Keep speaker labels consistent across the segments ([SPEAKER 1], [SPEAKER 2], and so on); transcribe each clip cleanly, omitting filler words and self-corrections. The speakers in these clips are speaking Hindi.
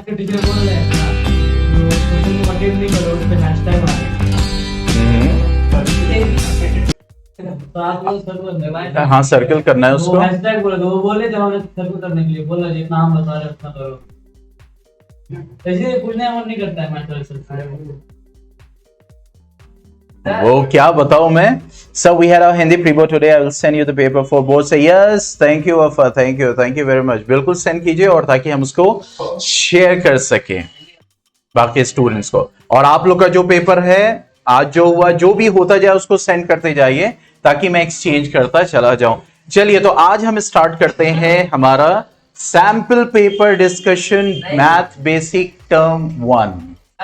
[SPEAKER 1] के टीचर बोल रहे हैं ना, जो क्वेश्चन को अटेंड नहीं करो उस पे हैशटैग बना तो आप लोग सर्कल करना है।
[SPEAKER 2] हाँ सर्कल करना है उसको।
[SPEAKER 1] हैशटैग बोले तो वो बोले थे हमें सर्कल करने के लिए, बोला जितना हम बता रहे उतना करो। ऐसे पूछने मन नहीं करता है मेंटल सेल्फ।
[SPEAKER 2] वो क्या बताऊं मैं। So we had our Hindi pre-board today. I will send you the paper for board. Say yes, thank you Wafa, thank you very much. बिल्कुल सेंड कीजिए और ताकि हम उसको शेयर कर सकें बाकी स्टूडेंट्स को। और आप लोग का जो पेपर है आज जो हुआ, जो भी होता जाए उसको सेंड करते जाइए ताकि मैं एक्सचेंज करता चला जाऊं। चलिए तो आज हम स्टार्ट करते हैं हमारा sample paper discussion math basic term 1,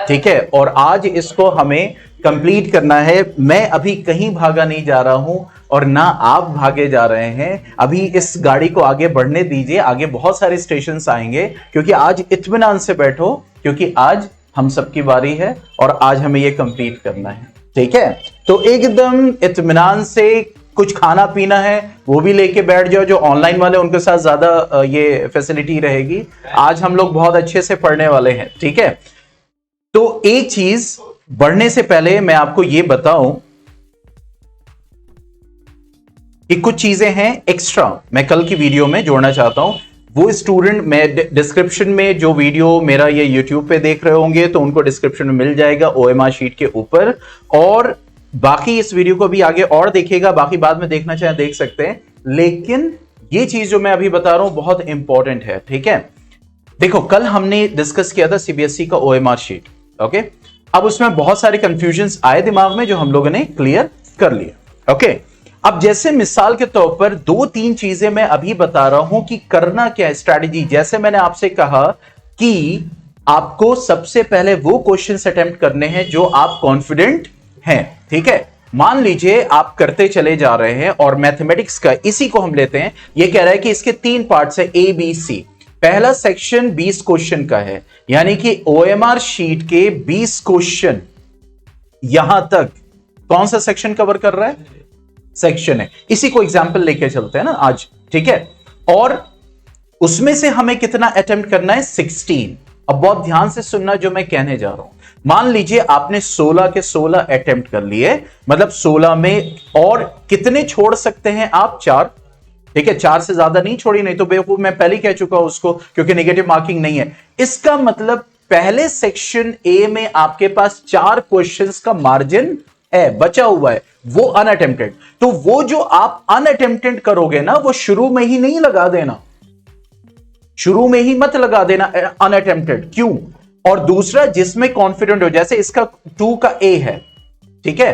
[SPEAKER 2] ठीक है। और आज इसको हमें कंप्लीट करना है। मैं अभी कहीं भागा नहीं जा रहा हूं और ना आप भागे जा रहे हैं। अभी इस गाड़ी को आगे बढ़ने दीजिए, आगे बहुत सारे स्टेशंस आएंगे, क्योंकि आज इत्मीनान से बैठो, क्योंकि आज हम सबकी बारी है और आज हमें ये कंप्लीट करना है, ठीक है। तो एकदम इत्मीनान से कुछ खाना पीना है वो भी लेके बैठ जाओ। जो ऑनलाइन वाले उनके साथ ज्यादा ये फैसिलिटी रहेगी। आज हम लोग बहुत अच्छे से पढ़ने वाले हैं, ठीक है। तो एक चीज बढ़ने से पहले मैं आपको यह बताऊं कि कुछ चीजें हैं एक्स्ट्रा मैं कल की वीडियो में जोड़ना चाहता हूं। वो स्टूडेंट, मैं डिस्क्रिप्शन में जो वीडियो मेरा ये YouTube पे देख रहे होंगे तो उनको डिस्क्रिप्शन में मिल जाएगा OMR शीट के ऊपर। और बाकी इस वीडियो को भी आगे और देखेगा, बाकी बाद में देखना चाहे देख सकते हैं। लेकिन ये चीज जो मैं अभी बता रहा हूं बहुत इंपॉर्टेंट है, ठीक है। देखो कल हमने डिस्कस किया था CBSE का OMR शीट, ओके। अब उसमें बहुत सारे कंफ्यूजन्स आए दिमाग में जो हम लोगों ने क्लियर कर लिया, ओके। अब जैसे मिसाल के तौर पर 2-3 चीजें मैं अभी बता रहा हूं कि करना क्या है स्ट्रैटेजी। जैसे मैंने आपसे कहा कि आपको सबसे पहले वो क्वेश्चंस अटेम्प्ट करने हैं जो आप कॉन्फिडेंट हैं, ठीक है। मान लीजिए आप करते चले जा रहे हैं और मैथमेटिक्स का इसी को हम लेते हैं। ये कह रहा है कि इसके 3 पार्ट्स है ABC। पहला सेक्शन 20 क्वेश्चन का है, यानी कि OMR शीट के 20 क्वेश्चन यहां तक कौन सा सेक्शन कवर कर रहा है, सेक्शन है। इसी को एग्जांपल लेके चलते हैं ना आज, ठीक है। और उसमें से हमें कितना अटेम्प्ट करना है, 16। अब बहुत ध्यान से सुनना जो मैं कहने जा रहा हूं। मान लीजिए आपने 16 के 16 अटेम्प्ट कर लिए, मतलब 16 में और कितने छोड़ सकते हैं आप, 4, ठीक है। 4 से ज्यादा नहीं छोड़ी, नहीं तो बेवकूफ, मैं पहले कह चुका हूं उसको, क्योंकि नेगेटिव मार्किंग नहीं है। इसका मतलब पहले सेक्शन ए में आपके पास 4 क्वेश्चंस का मार्जिन है, बचा हुआ है, वो अनअटेम्प्टेड। तो वो जो आप अनअटेम्प्टेड करोगे ना, वो शुरू में ही नहीं लगा देना, शुरू में ही मत लगा देना अनअटेम्प्टेड। क्यों? और दूसरा जिसमें कॉन्फिडेंट हो, जैसे इसका 2 का ए है, ठीक है।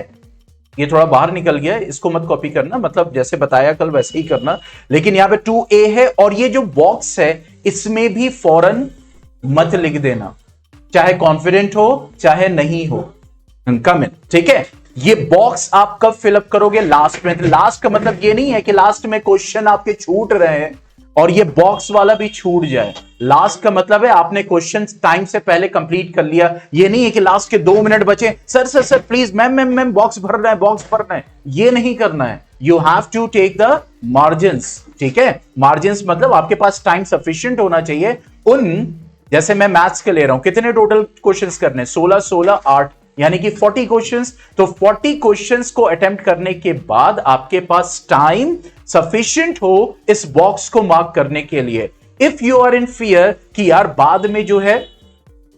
[SPEAKER 2] ये थोड़ा बाहर निकल गया, इसको मत कॉपी करना, मतलब जैसे बताया कल वैसे ही करना। लेकिन यहां पे 2A है और ये जो बॉक्स है इसमें भी फौरन मत लिख देना, चाहे कॉन्फिडेंट हो चाहे नहीं हो, कमेंट, ठीक है। ये बॉक्स आप कब फिलअप करोगे, लास्ट में। लास्ट का मतलब ये नहीं है कि लास्ट में क्वेश्चन आपके छूट रहे हैं और ये बॉक्स वाला भी छूट जाए। लास्ट का मतलब है आपने क्वेश्चन टाइम से पहले कंप्लीट कर लिया। ये नहीं है कि लास्ट के 2 मिनट बचे, सर प्लीज मैम बॉक्स भरना है, बॉक्स भरना है, ये नहीं करना है। You have to take the margins, ठीक है। मार्जिन्स मतलब आपके पास टाइम सफिशिएंट होना चाहिए। जैसे मैं मैथ्स के ले रहा हूं, कितने टोटल क्वेश्चंस करने, 16, 8, यानी कि 40 क्वेश्चंस। तो 40 क्वेश्चंस को अटेम्प्ट करने के बाद आपके पास टाइम सफिशिएंट हो इस बॉक्स को मार्क करने के लिए। If you are in fear कि यार बाद में जो है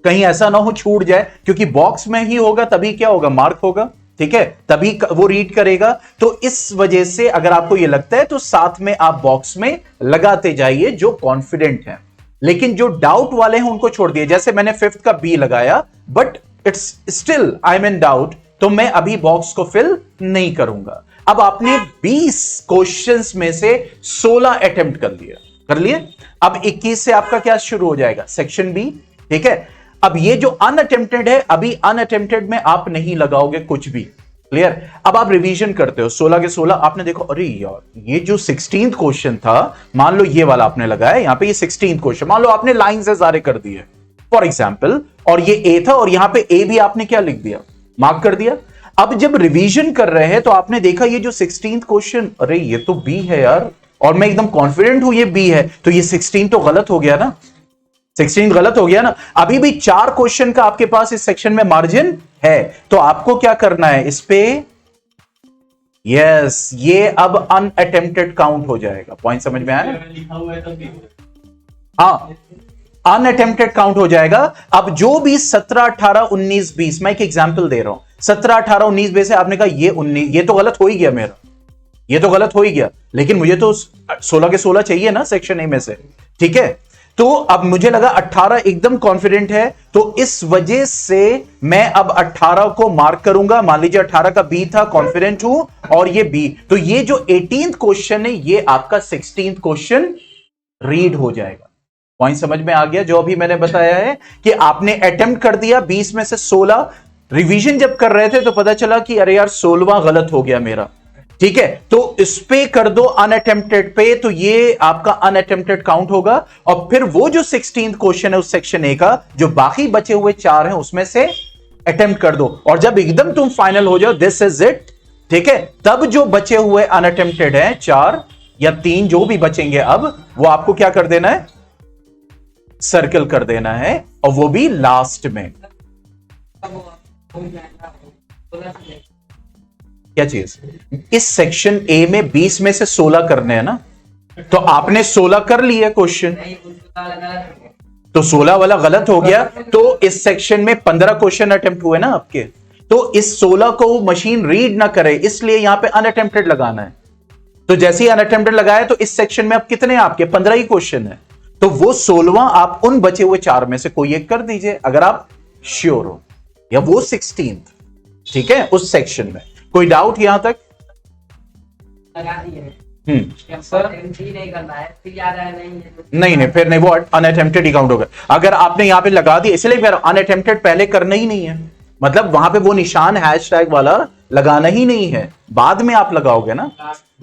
[SPEAKER 2] कहीं ऐसा ना हो छूट जाए, क्योंकि बॉक्स में ही होगा तभी क्या होगा, मार्क होगा, ठीक है, तभी वो रीड करेगा। तो इस वजह से अगर आपको ये लगता है तो साथ में आप बॉक्स में लगाते जाइए जो कॉन्फिडेंट है। लेकिन जो डाउट वाले हैं उनको छोड़ दिए। जैसे मैंने 5th का बी लगाया, but it's still I am in doubt, तो मैं अभी बॉक्स को फिल नहीं करूंगा। अब आपने 20 क्वेश्चंस में से 16 अटेम्प्ट कर लिए। अब 21 से आपका क्या शुरू हो जाएगा, सेक्शन बी, ठीक है। अब ये जो अनअटेम्प्टेड है, अभी अनअटेम्प्टेड में आप नहीं लगाओगे कुछ भी, क्लियर। अब आप रिवीजन करते हो, 16 के 16 आपने देखो, अरे यार ये जो 16th क्वेश्चन था, मान लो ये वाला आपने लगाया, यहां पे ये 16th क्वेश्चन, मान लो आपने लाइन से सारे कर दिए फॉर एग्जाम्पल, और ये ए था और यहां पे ए भी आपने क्या लिख दिया, मार्क कर दिया। अब जब रिवीजन कर रहे हैं तो आपने देखा ये जो 16th क्वेश्चन, अरे ये तो बी है यार, और मैं एकदम कॉन्फिडेंट हूं ये बी है, तो ये 16 तो गलत हो गया ना। 16 गलत हो गया ना। अभी भी 4 क्वेश्चन का आपके पास इस सेक्शन में मार्जिन है, तो आपको क्या करना है इस पे, यस, ये अब अनअटेम्प्टेड काउंट हो जाएगा। पॉइंट समझ में आया?
[SPEAKER 1] लिखा हुआ है तब भी।
[SPEAKER 2] हाँ, अनअटेम्प्टेड काउंट हो जाएगा। अब जो भी 17, 18, 19, 20, मैं एक एग्जांपल दे रहा हूं, 17, 18, 19, 20 से आपने कहा ये 19, ये तो गलत हो ही गया मेरा, ये तो गलत हो ही गया, लेकिन मुझे तो 16 के 16 चाहिए ना सेक्शन ए में से, ठीक है। तो अब मुझे लगा 18 एकदम कॉन्फिडेंट है, तो इस वजह से मैं अब 18 को मार्क करूंगा। मान लीजिए 18 का बी था, कॉन्फिडेंट हूं, और ये बी, तो ये जो 18th क्वेश्चन है ये आपका 16th क्वेश्चन रीड हो जाएगा। पॉइंट समझ में आ गया? जो अभी मैंने बताया है कि आपने अटेम्प्ट कर दिया 20 में से 16, रिवीजन जब कर रहे थे तो पता चला कि अरे यार 16वां गलत हो गया मेरा, ठीक है, तो इस पे कर दो अनअटेम्प्टेड पे, तो ये आपका अनअटेम्प्टेड काउंट होगा। और फिर वो जो 16th क्वेश्चन है उस सेक्शन ए का, जो बाकी बचे हुए 4 हैं उसमें से अटेम्प्ट कर दो, और जब एकदम तुम फाइनल हो जाओ, दिस इज इट, ठीक है, तब जो बचे हुए अनअटेम्प्टेड हैं 4 या 3 जो भी बचेंगे, अब वो आपको क्या कर देना है, सर्कल कर देना है, और वो भी लास्ट में। क्या चीज? इस सेक्शन ए में 20 में से 16 करने हैं ना, तो आपने 16 कर लिए क्वेश्चन, तो 16 वाला गलत हो गया, तो इस सेक्शन में 15 क्वेश्चन अटेम्प्ट हुए ना आपके, तो इस 16 को मशीन रीड ना करे, इसलिए यहां पे अनअटेम्प्टेड लगाना है। तो जैसे ही अनअटेम्प्टेड लगाया तो इस सेक्शन में अब कितने आपके 15 ही क्वेश्चन है, तो वो 16वां आप उन बचे हुए 4 में से कोई एक कर दीजिए अगर आप श्योर हो, या वो 16th, ठीक है, उस सेक्शन में। कोई डाउट यहां तक?
[SPEAKER 3] लगा दिए सर, नहीं करना है, फिर याद आया
[SPEAKER 2] नहीं, फिर नहीं, वो अनअटेम्प्टेड ही काउंट होगा। अगर आपने यहां पे लगा दिया, इसलिए फिर अनअटेम्प्टेड पहले करना ही नहीं है, मतलब वहां पे वो निशान हैशटैग वाला लगाना ही नहीं है, बाद में आप लगाओगे ना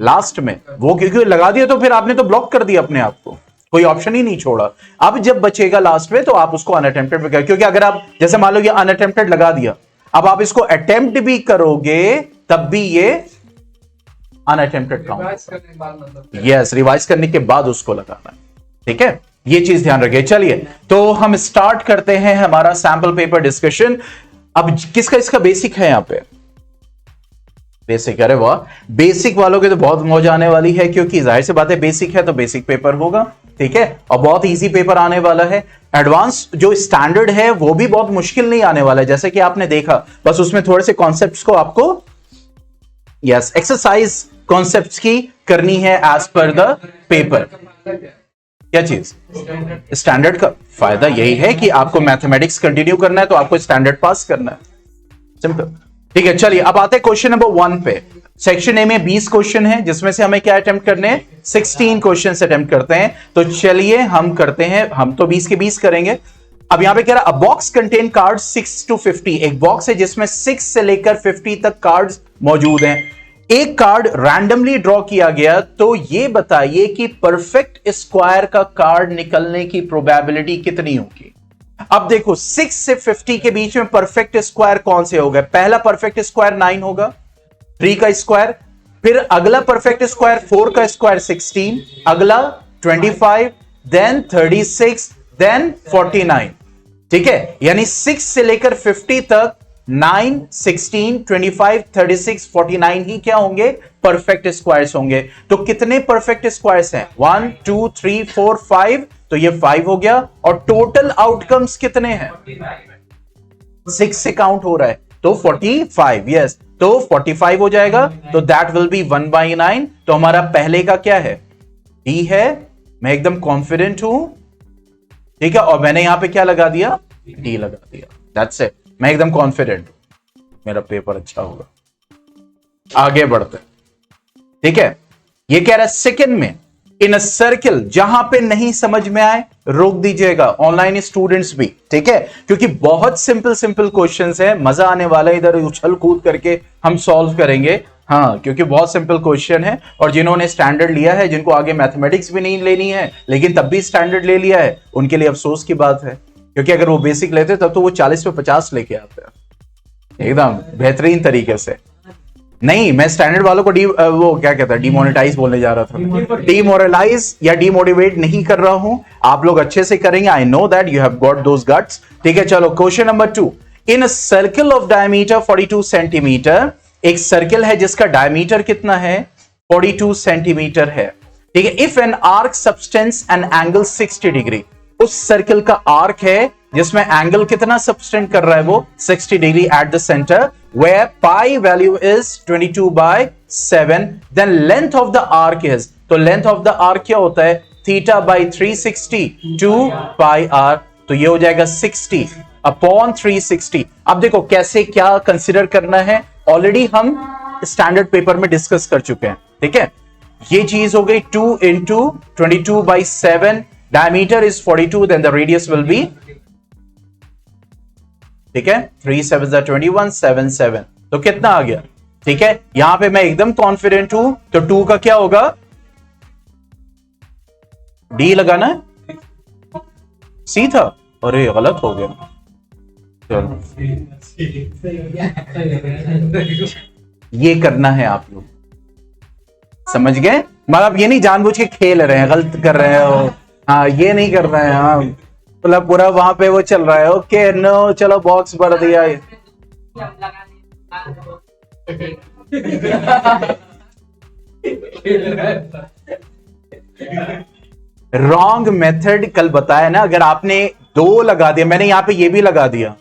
[SPEAKER 2] लास्ट में, वो क्योंकि लगा दिया तो फिर आपने तो ब्लॉक कर दिया अपने आप को, कोई ऑप्शन ही नहीं छोड़ा। अब जब बचेगा लास्ट में तो आप उसको अनअटेम्प्टेड में, क्योंकि अगर आप जैसे मान लो ये अनअटेम्प्टेड लगा दिया, अब आप इसको अटेम्प्ट भी करोगे तब भी ये अनअटेम्प्टेड काउंट, यस, रिवाइज करने के बाद उसको लगाना है, ठीक है, ये चीज ध्यान रखिए। चलिए तो हम स्टार्ट करते हैं हमारा सैंपल पेपर डिस्कशन। अब किसका इसका बेसिक है यहां पे, बेसिक, अरे वाह, बेसिक वालों के तो बहुत मौज आने वाली है, क्योंकि जाहिर सी बात है बेसिक है तो बेसिक पेपर होगा, ठीक है, और बहुत इजी पेपर आने वाला है। एडवांस जो स्टैंडर्ड है वो भी बहुत मुश्किल नहीं आने वाला है, जैसे कि आपने देखा, बस उसमें थोड़े से कॉन्सेप्ट्स को आपको, यस, एक्सरसाइज कॉन्सेप्ट्स की करनी है एज पर द पेपर। क्या चीज? स्टैंडर्ड का फायदा यही है कि आपको मैथमेटिक्स कंटिन्यू करना है तो आपको स्टैंडर्ड पास करना है, सिंपल, ठीक है। चलिए अब आते हैं क्वेश्चन नंबर 1 पे। सेक्शन ए में 20 क्वेश्चन है, जिसमें से हमें क्या अटेम्प्ट करने हैं, 16 क्वेश्चन अटेम्प्ट करते हैं। तो चलिए हम करते हैं, हम तो 20 के 20 करेंगे। अब यहां पे कह रहा है, अ बॉक्स कंटेन कार्ड 6 to 50, एक बॉक्स है जिसमें 6 से लेकर 50 तक कार्ड्स मौजूद हैं। एक कार्ड रैंडमली ड्रॉ किया गया, तो ये बताइए कि परफेक्ट स्क्वायर का कार्ड निकलने की प्रोबेबिलिटी कितनी होगी। अब देखो 6 से 50 के बीच में परफेक्ट स्क्वायर कौन से होगा? पहला परफेक्ट स्क्वायर 9 होगा, 3 का स्क्वायर, फिर अगला परफेक्ट स्क्वायर 4 का स्क्वायर 16, अगला 25, देन 36, देन 49, ठीक है, यानी 6 से लेकर 50 तक 9, 16, 25, 36, 49 ही क्या होंगे? परफेक्ट स्क्वायर्स होंगे। तो कितने परफेक्ट स्क्वायर्स हैं? 1, 2, 3, 4, 5, तो ये 5 हो गया। और टोटल आउटकम्स कितने हैं? 6 से काउंट हो रहा है तो 45, यस, तो 45 हो जाएगा, तो दैट विल बी 1/9। तो हमारा पहले का क्या है? डी है, मैं एकदम कॉन्फिडेंट हूं, ठीक है, और मैंने यहां पे क्या लगा दिया? डी लगा दिया, दैट्स इट, मैं एकदम कॉन्फिडेंट हूं, मेरा पेपर अच्छा होगा। आगे बढ़ते, ठीक है, ये कह रहा है सेकंड में इन अ सर्किल, जहां पे नहीं समझ में आए रोक दीजिएगा, ऑनलाइन स्टूडेंट्स भी, ठीक है, क्योंकि बहुत सिंपल सिंपल क्वेश्चंस है, मजा आने वाला है, इधर उछल कूद करके हम सॉल्व करेंगे, हाँ, क्योंकि बहुत सिंपल क्वेश्चन है। और जिन्होंने स्टैंडर्ड लिया है, जिनको आगे मैथमेटिक्स भी नहीं लेनी है लेकिन तब भी स्टैंडर्ड ले लिया है, उनके लिए अफसोस की बात है, क्योंकि अगर वो बेसिक लेते तब तो वो 40 पे 50 लेके आते हैं एकदम बेहतरीन तरीके से। नहीं, मैं स्टैंडर्ड वालों को वो क्या कहता है, डिमोनेटाइज बोलने जा रहा था। डिमोरलाइज या डिमोटिवेट नहीं कर रहा हूं, आप लोग अच्छे से करेंगे। I know that you have got those guts. ठीक है, चलो question number 2। In a circle of diameter 42 centimetre, एक सर्कल है जिसका डायमीटर कितना है, 42 सेंटीमीटर है। ठीक है, if an arc substance an angle 60 degree, उस सर्कल का आर्क है जिसमें एंगल कितना सबस्टेंड कर रहा है, वो 60 degree at the centre, where pi value is 22/7, then length of the arc is, तो length of the arc क्या होता है, theta by 360 2 pi r, तो ये हो जाएगा 60 upon 360। अब देखो कैसे क्या कंसिडर करना है, ऑलरेडी हम स्टैंडर्ड पेपर में डिस्कस कर चुके हैं। ठीक है, ये चीज हो गई 2 into 22/7, diameter is 42, then the radius will be, ठीक है, 3 7 21 7 7, तो कितना आ गया। ठीक है, यहां पे मैं एकदम कॉन्फिडेंट हूं, तो 2 का क्या होगा, डी लगाना है, सी था, अरे गलत हो गया। चलो ये करना है, आप लोग समझ गए, मतलब ये नहीं जानबूझ के खेल रहे हैं, गलत कर रहे हो, हाँ ये नहीं कर रहे हैं, हाँ मतलब पूरा वहां पे वो चल रहा है। ओके नो, चलो बॉक्स भर दिया। रॉन्ग मेथड कल बताया ना, अगर आपने 2 लगा दिया, मैंने यहां पे ये भी लगा दिया,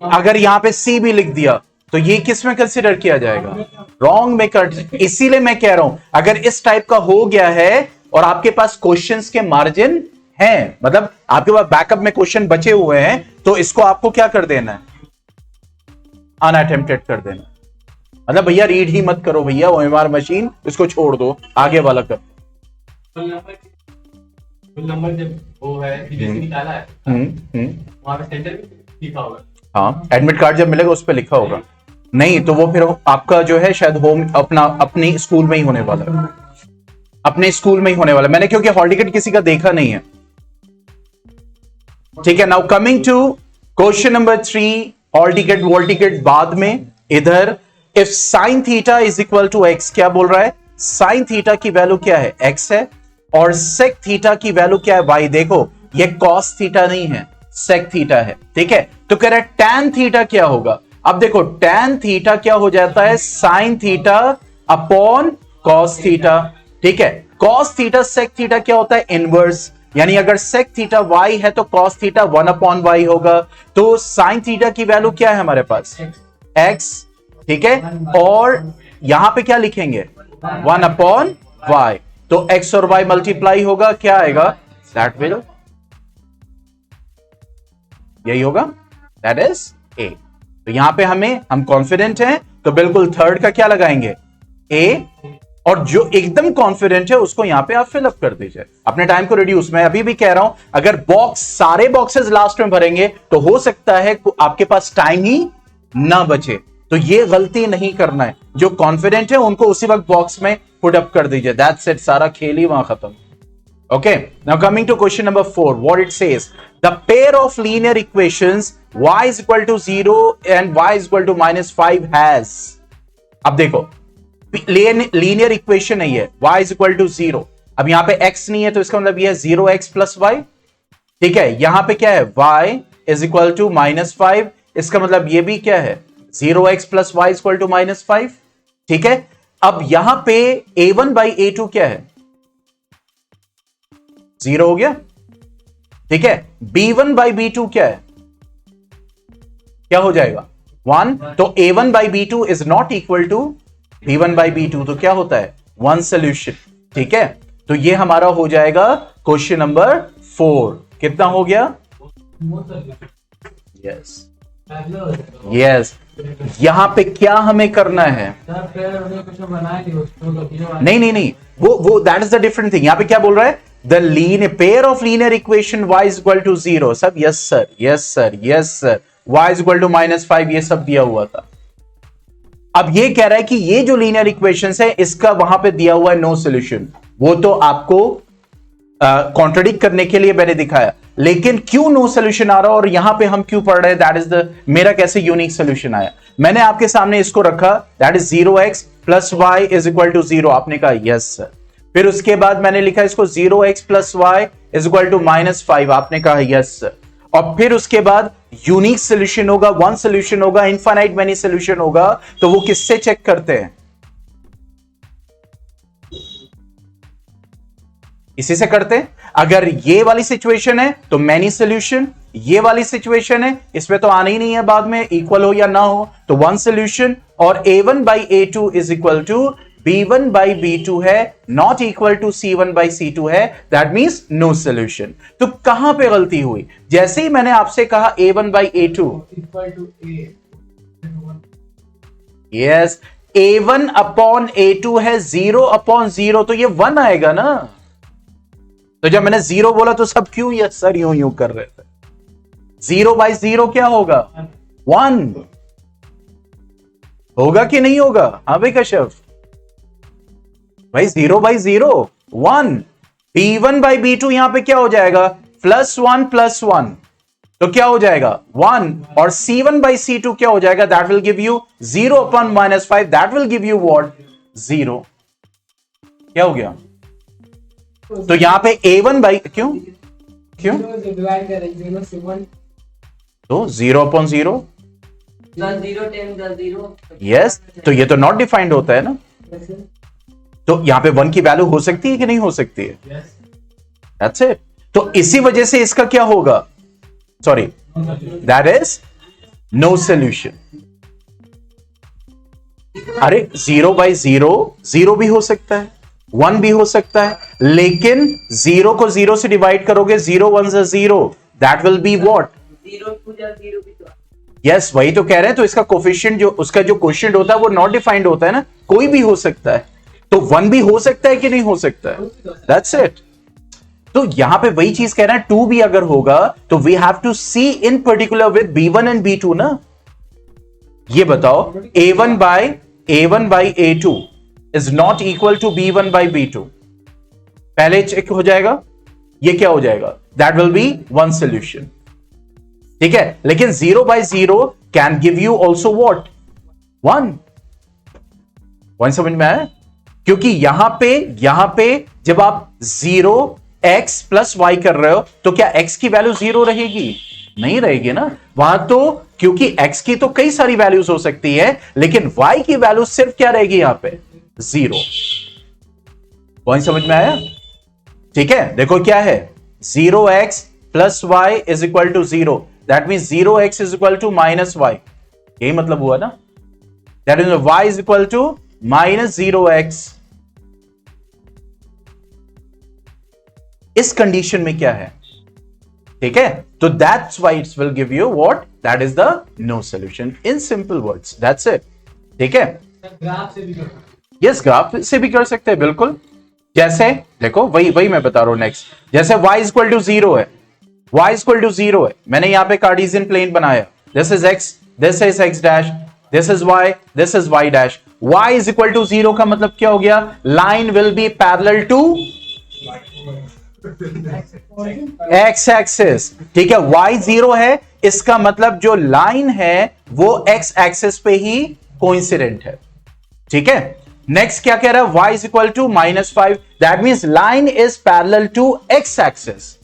[SPEAKER 2] अगर यहां पे सी भी लिख दिया, तो ये किस में कंसिडर किया जाएगा, रॉन्ग में कर। इसीलिए मैं कह रहा हूं, अगर इस टाइप का हो गया है और आपके पास क्वेश्चंस के मार्जिन हैं, मतलब आपके पास बैकअप में क्वेश्चन बचे हुए हैं, तो इसको आपको क्या कर देना है, अनअटेम्प्टेड कर देना। मतलब भैया रीड ही मत करो भैया, ओएमआर मशीन इसको छोड़ दो, आगे वाला कर।
[SPEAKER 1] फुल नंबर जब वो है निकाला है, वहां पे सेंटर भी लिखा होगा।
[SPEAKER 2] हाँ, एडमिट कार्ड जब मिलेगा उस पर लिखा होगा, नहीं तो वो फिर आपका जो है शायद होम अपने स्कूल में ही होने वाला है, अपने स्कूल में ही होने वाला। मैंने क्योंकि हॉल टिकट किसी का देखा नहीं है। ठीक है, now coming to question number 3, hall ticket wall ticket बाद में। इधर if sine theta is equal to X, क्या बोल रहा है, साइन थीटा की वैल्यू क्या है, एक्स है, और सेक थीटा की वैल्यू क्या है, वाई। देखो ये कॉस थीटा नहीं है, सेक थीटा है। ठीक है, तो कह रहा है टैन थीटा क्या होगा। अब देखो टैन थीटा क्या हो जाता है, sine theta upon cos theta. ठीक है, कॉस थीटा सेक थीटा क्या होता है, इनवर्स, यानी अगर सेक थीटा y है तो कॉस थीटा 1/y होगा। तो साइन थीटा की वैल्यू क्या है हमारे पास, x। ठीक है, और यहां पे क्या लिखेंगे, 1/y, तो x और y मल्टीप्लाई होगा, क्या आएगा, दैट विल, यही होगा, दैट इज a। तो यहां पे हम कॉन्फिडेंट हैं, तो बिल्कुल थर्ड का क्या लगाएंगे, a, और जो एकदम कॉन्फिडेंट है उसको यहां पे आप फिलअप कर दीजिए, अपने टाइम को रिड्यूस। मैं अभी भी कह रहा हूं, अगर सारे बॉक्सेस लास्ट में भरेंगे तो हो सकता है आपके पास टाइम ही ना बचे, तो ये गलती नहीं करना है। जो कॉन्फिडेंट है उनको उसी वक्त बॉक्स में पुट अप कर दीजिए, दैट्स इट, सारा खेल ही वहां खत्म। Okay, now coming to question number 4, what it says, the pair of linear equations y is equal to 0 and y is equal to -5 has। अब देखो लीनियर इक्वेशन नहीं है, y is equal to 0, अब यहां पे x नहीं है तो इसका मतलब ये है 0x plus y। ठीक है, यहां पे क्या है, y is equal to -5, इसका मतलब ये भी क्या है, 0x plus y is equal to -5। ठीक है, अब यहां पे a1 by a2 क्या है, 0 हो गया। ठीक है, b1 by b2 क्या है, क्या हो जाएगा, 1, तो a1 by b2 is not equal to b1 by b2, तो क्या होता है, 1 सॉल्यूशन। ठीक है, तो ये हमारा हो जाएगा क्वेश्चन नंबर 4। कितना हो गया, यस यस। यहां पे क्या हमें करना है, नहीं, वो that is the different thing. यहां पे क्या बोल रहा है, the linear pair of linear equation y is equal to 0, सब yes sir yes sir yes sir, y is equal to -5, ये सब दिया हुआ था। अब ये कह रहा है कि ये जो लीनियर इक्वेशंस है इसका वहां पे दिया हुआ है नो सॉल्यूशन, वो तो आपको कॉन्ट्रडिक्ट करने के लिए मैंने दिखाया, लेकिन क्यों नो सॉल्यूशन आ रहा है और यहां पे हम क्यों पढ़ रहे हैं, दैट इज द, मेरा कैसे यूनिक सॉल्यूशन आया। मैंने आपके सामने इसको रखा, that is 0x plus Y is equal to 0, आपने कहा यस सर। फिर उसके बाद मैंने लिखा इसको 0x plus Y is equal to -5, आपने कहा यस सर। और फिर उसके बाद यूनिक सोल्यूशन होगा, वन सोल्यूशन होगा, इनफाइनाइट मेनी सोल्यूशन होगा, तो वो किससे चेक करते हैं? इसी से करते हैं। अगर ये वाली सिचुएशन है तो मैनी सोल्यूशन, ये वाली सिचुएशन है इसमें तो आना ही नहीं है बाद में, इक्वल हो या ना हो, तो वन सोल्यूशन। और a1 by a2 is equal to b1 by b2 है, not equal to c1 by c2 है, दैट मींस नो सोल्यूशन। तो कहां पे गलती हुई? जैसे ही मैंने आपसे कहा a1 by a2
[SPEAKER 1] equal to a,
[SPEAKER 2] yes, a1 upon a2 है 0 अपॉन 0, तो ये 1 आएगा ना। तो जब मैंने 0 बोला तो सब क्यों यस सर यूं यूं कर रहे थे? 0 by 0 क्या होगा? 1 होगा कि नहीं होगा? हाँ भाई कश्यप भाई, 0 by 0 1, b1 by b2 यहां पे क्या हो जाएगा? +1 + 1, तो क्या हो जाएगा? 1। और c1 by c2 क्या हो जाएगा? That will give you 0 upon -5, that will give you what? 0। क्या हो गया? तो यहां पे a1 by क्यों
[SPEAKER 3] डिवाइड करें 0 से 1,
[SPEAKER 2] तो 0 अपॉन 0,
[SPEAKER 3] 10 0 10 10 0,
[SPEAKER 2] यस, तो ये तो नॉट डिफाइंड होता है ना। तो यहां पे 1 की वैल्यू हो सकती है कि नहीं हो सकती है?
[SPEAKER 1] Yes,
[SPEAKER 2] that's it. तो इसी वजह से इसका क्या होगा? Sorry, that is no solution. अरे 0 by 0 0 भी हो सकता है, 1 भी हो सकता है, लेकिन 0 को 0 से डिवाइड करोगे, 0 1 0, दैट विल बी व्हाट?
[SPEAKER 3] 0 2 0 भी तो
[SPEAKER 2] यस, वही तो कह रहे हैं। तो इसका कोफिशिएंट जो उसका जो कोएफिशिएंट होता है वो नॉट डिफाइंड होता है ना, कोई भी हो सकता है। तो 1 भी हो सकता है कि नहीं हो सकता है? That's it. तो यहां पे वही चीज कह रहे हैं, 2 भी अगर होगा तो we have to see in particular with b1 and b2 ना। ये बताओ, a1 by a2 is not equal to b1 by b2, पहले चेक हो जाएगा, ये क्या हो जाएगा? That will B one solution, ठीक है। लेकिन 0 by 0 can give you also what? 1। Point समझ में आया? क्योंकि यहां पे जब आप 0x प्लस y कर रहे हो तो क्या x की वैल्यू 0 रहेगी? नहीं रहेगी ना। वहां तो क्योंकि x की तो कई सारी वैल्यूज हो सकती है, लेकिन y की वैल्यू सिर्फ क्या रहेगी यहां पे? 0। पॉइंट समझ में आया? ठीक है, देखो क्या है, 0x plus y is equal to 0, that mean 0x is equal to -y, यही मतलब हुआ ना। That is y is equal to -0x। इस कंडीशन में क्या है? ठीक है, तो that's why it's will give you what? That is the no solution in simple words, that's it. ठीक है,
[SPEAKER 1] ग्राफ से भी कर,
[SPEAKER 2] यस, ग्राफ से भी कर सकते हैं बिल्कुल। जैसे देखो, वही मैं बता रहा हूं नेक्स्ट। जैसे y इज इक्वल टू 0 है, y इज इक्वल टू 0 है, मैंने यहां पे कार्टेशियन प्लेन बनाया, this is x, this is x dash, this is y, this is y dash. y is equal to 0 का मतलब क्या हो गया? Line will be parallel to x axis, ठीक है। y 0 है, इसका मतलब जो लाइन है वो x एक्सिस पे ही कोइंसिडेंट है, ठीक है। नेक्स्ट क्या कह रहा है? y is equal to -5, that means line is parallel to x axis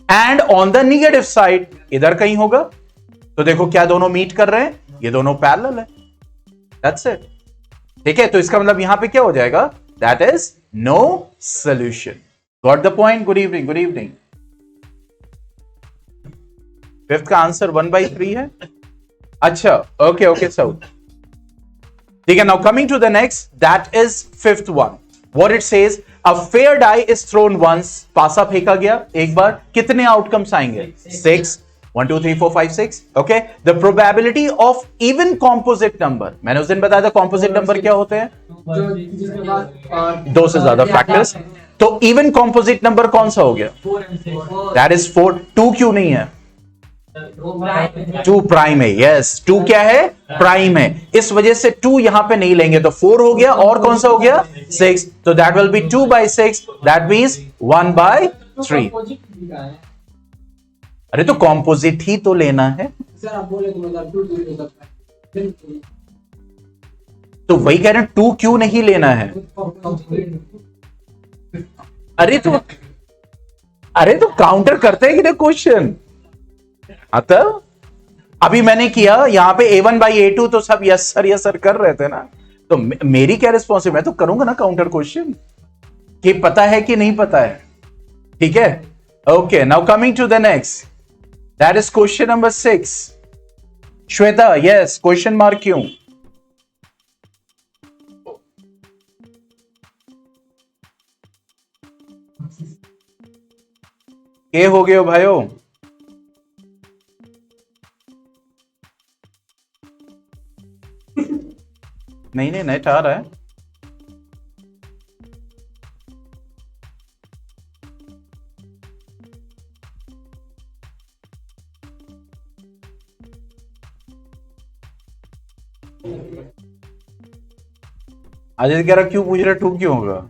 [SPEAKER 2] and on the negative side इधर कहीं होगा। तो देखो क्या दोनों मीट कर रहे हैं, ये दोनों पैरेलल है, दैट्स इट, ठीक है। तो इसका मतलब यहां पे क्या हो जाएगा? That is no solution. Got the point? Good evening, good evening. Fifth का आंसर 1/3 है। अच्छा, ओके ओके साउथ, ठीक है। Now coming to the next, that is fifth one. What it says, a fair die is thrown once, पासा फेंका गया एक बार, कितने आउटकम्स आएंगे? 6, 1 2 3 4 5 6, okay. The probability of even composite number, मैंने उस दिन बताया था कॉम्पोजिट नंबर क्या होते हैं?
[SPEAKER 1] जिसके बाद
[SPEAKER 2] 2 से ज्यादा फैक्टर्स। तो इवन कॉम्पोजिट नंबर कौन सा हो गया?
[SPEAKER 1] 4 and 6,
[SPEAKER 2] दैट इज 4। 2 क्यों नहीं है? 2 प्राइम है, यस, 2 क्या है? प्राइम है, इस वजह से 2 यहां पे नहीं लेंगे, तो 4 हो गया, और कौन सा हो गया? 6, तो that will B 2/6, that means 1/3। अरे तो कॉम्पोजिट ही तो लेना है
[SPEAKER 3] सर, आप बोले तो मतलब 2 हो सकता है।
[SPEAKER 2] तो वही कह रहे हैं 2 क्यों नहीं लेना है? अरे तो काउंटर करते हैं कि नहीं क्वेश्चन? अतः अभी मैंने किया यहां पे A1/A2 तो सब यस सर कर रहे थे ना, तो मेरी क्या रिस्पॉन्सिबिलिटी, मैं तो करूंगा ना काउंटर क्वेश्चन कि पता है कि नहीं पता है। ठीक है, okay, now coming to the next, that is question number 6। Shweta, yes, question mark क्यों? के हो गए हो भाइयों? नहीं नहीं, नेट आ रहा है। आदित्य कह रहा क्यों पूछ रहा, 2 क्यों होगा?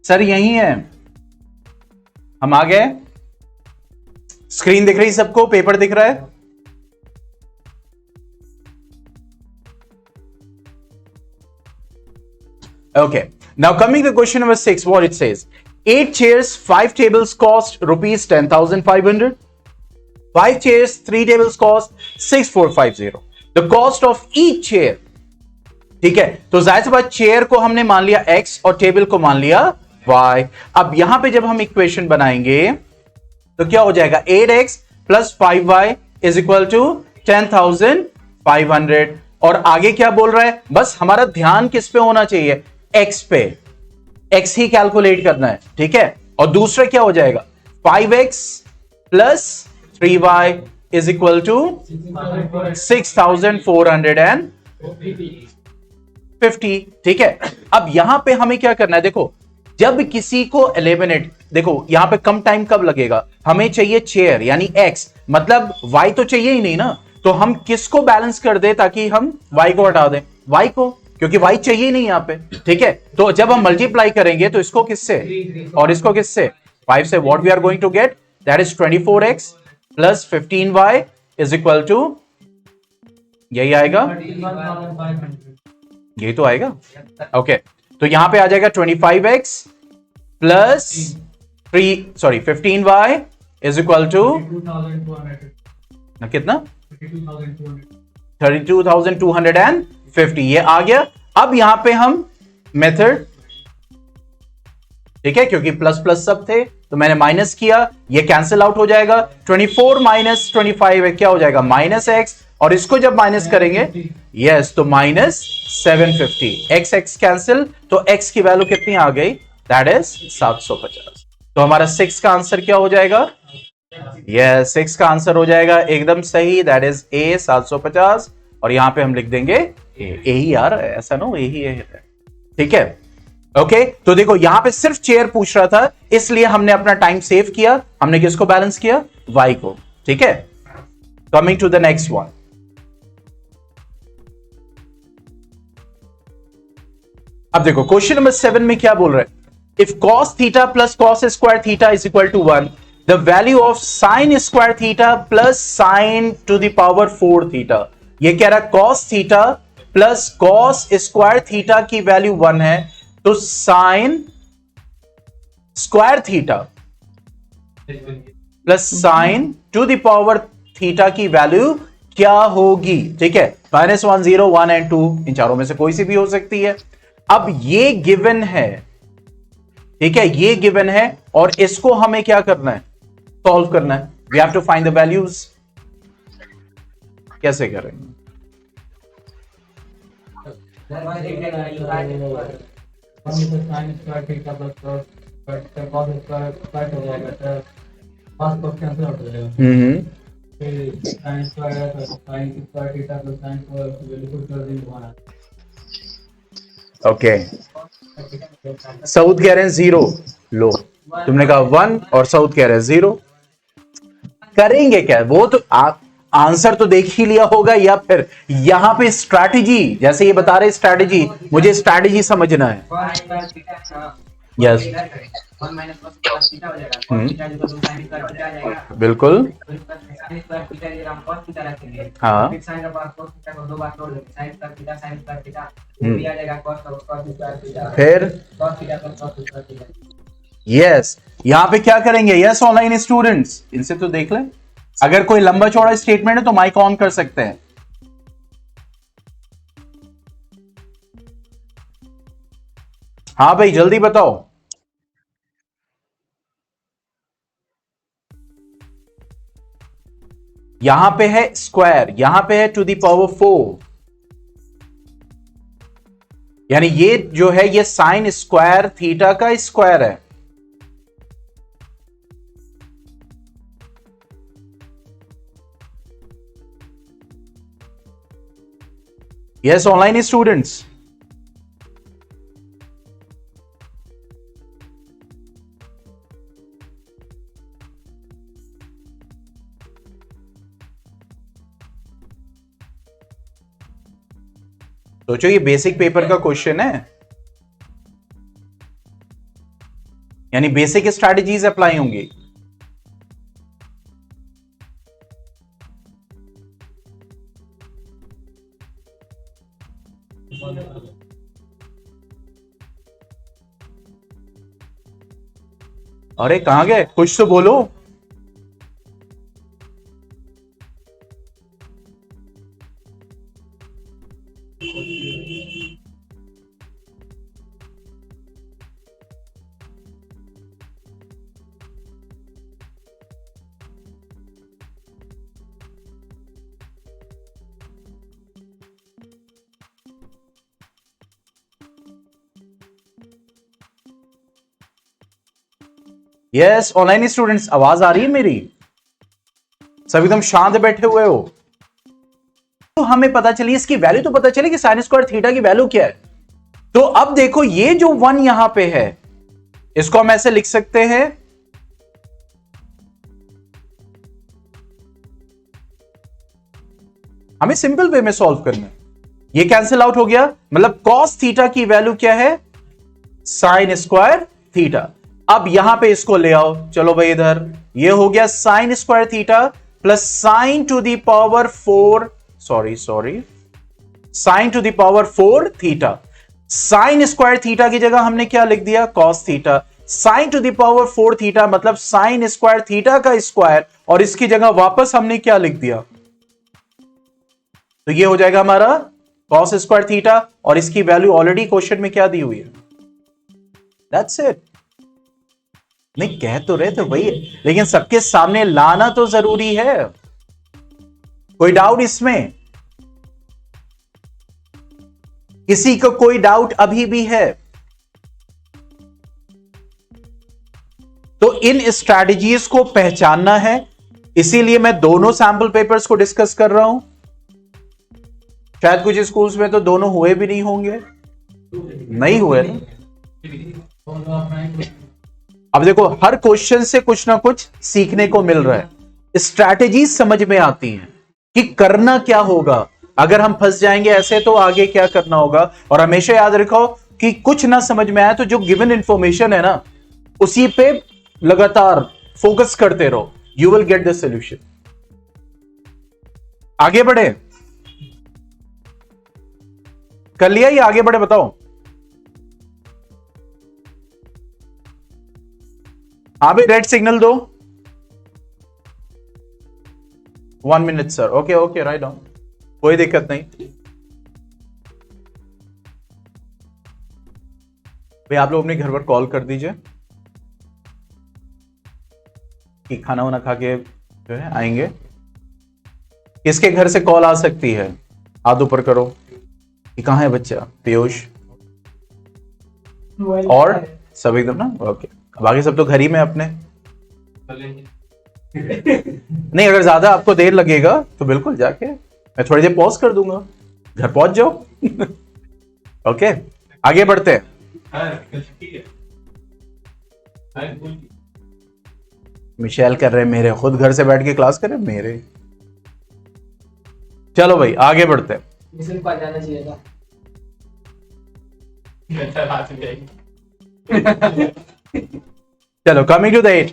[SPEAKER 2] सर यही है, हम आ गए। स्क्रीन दिख रही सबको, पेपर दिख रहा है? Okay, now coming to question number 6, what it says: 8 chairs, 5 tables cost rupees 10,500. 5 chairs, 3 tables cost 6,450. The cost of each chair. ठीक है, तो जाहिर सी बात चेयर को हमने मान लिया x और टेबल को मान लिया y। अब यहां पे जब हम इक्वेशन बनाएंगे तो क्या हो जाएगा? 8x plus 5y is equal to 10,500। और आगे क्या बोल रहा है? बस हमारा ध्यान किस पे होना चाहिए? x पे, x ही कैलकुलेट करना है। ठीक है, और दूसरा क्या हो जाएगा? 5x plus 3y is equal to 6,450। ठीक है, अब यहां पे हमें क्या करना है? देखो, जब किसी को एलिमिनेट, देखो यहां पे कम टाइम कब लगेगा? हमें चाहिए चेयर यानी x, मतलब y तो चाहिए ही नहीं ना, तो हम किसको बैलेंस कर दे ताकि हम y को हटा दें? y को, क्योंकि y चाहिए ही नहीं यहां पे। ठीक है, तो जब हम मल्टीप्लाई करेंगे तो इसको किससे और इसको किससे? 5 से। What we are going to get, that is 24x plus 15y is equal to, यही आएगा, यही तो आएगा। ओके, तो यहां पे आ जाएगा 25x plus 15y is equal to कितना? 32,250। ये आ गया। अब यहां पे हम मेथड, ठीक है, क्योंकि प्लस प्लस सब थे तो मैंने माइनस किया, ये कैंसिल आउट हो जाएगा। 24 माइनस 25 क्या हो जाएगा? माइनस x, और इसको जब माइनस करेंगे यस तो माइनस 750। x कैंसिल, तो x की वैल्यू कितनी आ गई? That is 750। तो हमारा 6 का आंसर क्या हो जाएगा? यस, 6 का आंसर हो जाएगा एकदम सही, दैट इज A 750। और यहां पे हम लिख देंगे ए ही यार, ऐसा ना ए ही है। ठीक है, ओके, तो देखो यहां पे सिर्फ चेयर पूछ रहा था, इसलिए हमने अपना टाइम सेव किया। हमने किसको बैलेंस किया? y को। ठीक है, coming to the next one. अब देखो क्वेश्चन नंबर 7 में क्या बोल रहे हैं? If cos theta plus cos square theta is equal to 1, the value of sin square theta plus sin to the power 4 theta. ये कह रहा है cos theta plus cos square theta की वैल्यू 1 है, तो sin square theta plus sin to the power theta की वैल्यू क्या होगी? ठीक है, -1, 0, 1 एंड 2, इन चारों में से कोई सी भी हो सकती है। अब ये गिवन है, ठीक है, ये गिवन है, और इसको हमें क्या करना है? सॉल्व करना है। We have to find the values. कैसे करेंगे? ओके, सऊद कह रहे हैं 0 लो, तुमने कहा 1 और साउथ कह रहे हैं 0। करेंगे क्या? वो तो आंसर तो देख ही लिया होगा, या फिर यहां पे स्ट्रैटेजी, जैसे ये बता रहे स्ट्रैटेजी, मुझे स्ट्रैटेजी समझना है। यस, बिल्कुल, हाँ, फिर यस, यहां पे क्या करेंगे? यस ऑनलाइन स्टूडेंट्स, इनसे तो देख लें, अगर कोई लंबा चौड़ा स्टेटमेंट है तो माइक ऑन कर सकते हैं। हाँ भाई जल्दी बताओ। यहां पे है स्क्वायर, यहां पे है टू द पावर 4, यानी ये जो है ये साइन स्क्वायर थीटा का स्क्वायर है। यस ऑनलाइन स्टूडेंट्स, सोचो ये बेसिक पेपर का क्वेश्चन है, यानी बेसिक स्ट्रैटेजीज अप्लाई होंगी। अरे कहां गए, कुछ तो बोलो। यस ऑनलाइन स्टूडेंट्स, आवाज आ रही है मेरी? सब एकदम शांत बैठे हुए हो? तो हमें पता चली, इसकी वैल्यू तो पता चली कि साइन स्क्वायर थीटा की वैल्यू क्या है। तो अब देखो ये जो 1 यहां पे है, इसको हम ऐसे लिख सकते हैं, हमें सिंपल वे में सॉल्व करना है। ये कैंसिल आउट हो गया, मतलब कॉस थीटा की वैल्यू क्या है? Sine square theta. अब यहां पे इसको ले आओ, चलो भाई इधर, ये हो गया sine square theta plus sine to the power 4, sorry sine to the power 4 theta. Sine square theta की जगह हमने क्या लिख दिया? Cos theta. Sine to the power 4 theta मतलब साइन स्क्वायर थीटा का स्क्वायर, और इसकी जगह वापस हमने क्या लिख दिया? तो ये हो जाएगा हमारा कॉस स्क्वायर थीटा, और इसकी वैल्यू ऑलरेडी क्वेश्चन में क्या दी हुई है। That's it. नहीं कह तो रहे थे भाई, लेकिन सबके सामने लाना तो जरूरी है। कोई डाउट इसमें? किसी को कोई डाउट अभी भी है? तो इन स्ट्रैटेजीज को पहचानना है, इसीलिए मैं दोनों सैंपल पेपर्स को डिस्कस कर रहा हूं। शायद कुछ स्कूल्स में तो दोनों हुए भी नहीं होंगे, नहीं हुए ना। अब देखो हर क्वेश्चन से कुछ ना कुछ सीखने को मिल रहा है, स्ट्रैटेजी समझ में आती हैं कि करना क्या होगा। अगर हम फंस जाएंगे ऐसे तो आगे क्या करना होगा। और हमेशा याद रखो कि कुछ ना समझ में आए तो जो गिवन इंफॉर्मेशन है ना, उसी पे लगातार फोकस करते रहो, you will get the solution. आगे बढ़े, कर लिया या आगे बढ़े बताओ? हाँ भाई रेड सिग्नल दो। 1 minute sir. Okay okay write down, कोई दिक्कत नहीं भाई। आप लोग अपने घर पर कॉल कर दीजिए कि खाना वाना खा के जो है आएंगे। किसके घर से कॉल आ सकती है? हाथ ऊपर करो कि कहां है बच्चा? पीयूष और सब एकदम ना ओके। बाकी सब तो घर ही में अपने। नहीं अगर ज्यादा आपको देर लगेगा तो बिल्कुल जाके मैं थोड़ी देर पॉज कर दूंगा, घर पहुंच जाओ। ओके आगे बढ़ते हैं। मिशेल कर रहे मेरे, खुद घर से बैठ के क्लास कर रहे मेरे। चलो भाई आगे बढ़ते हैं।
[SPEAKER 3] मिशन पर जाना चाहिए था।
[SPEAKER 2] चलो कमिंग टू द 8,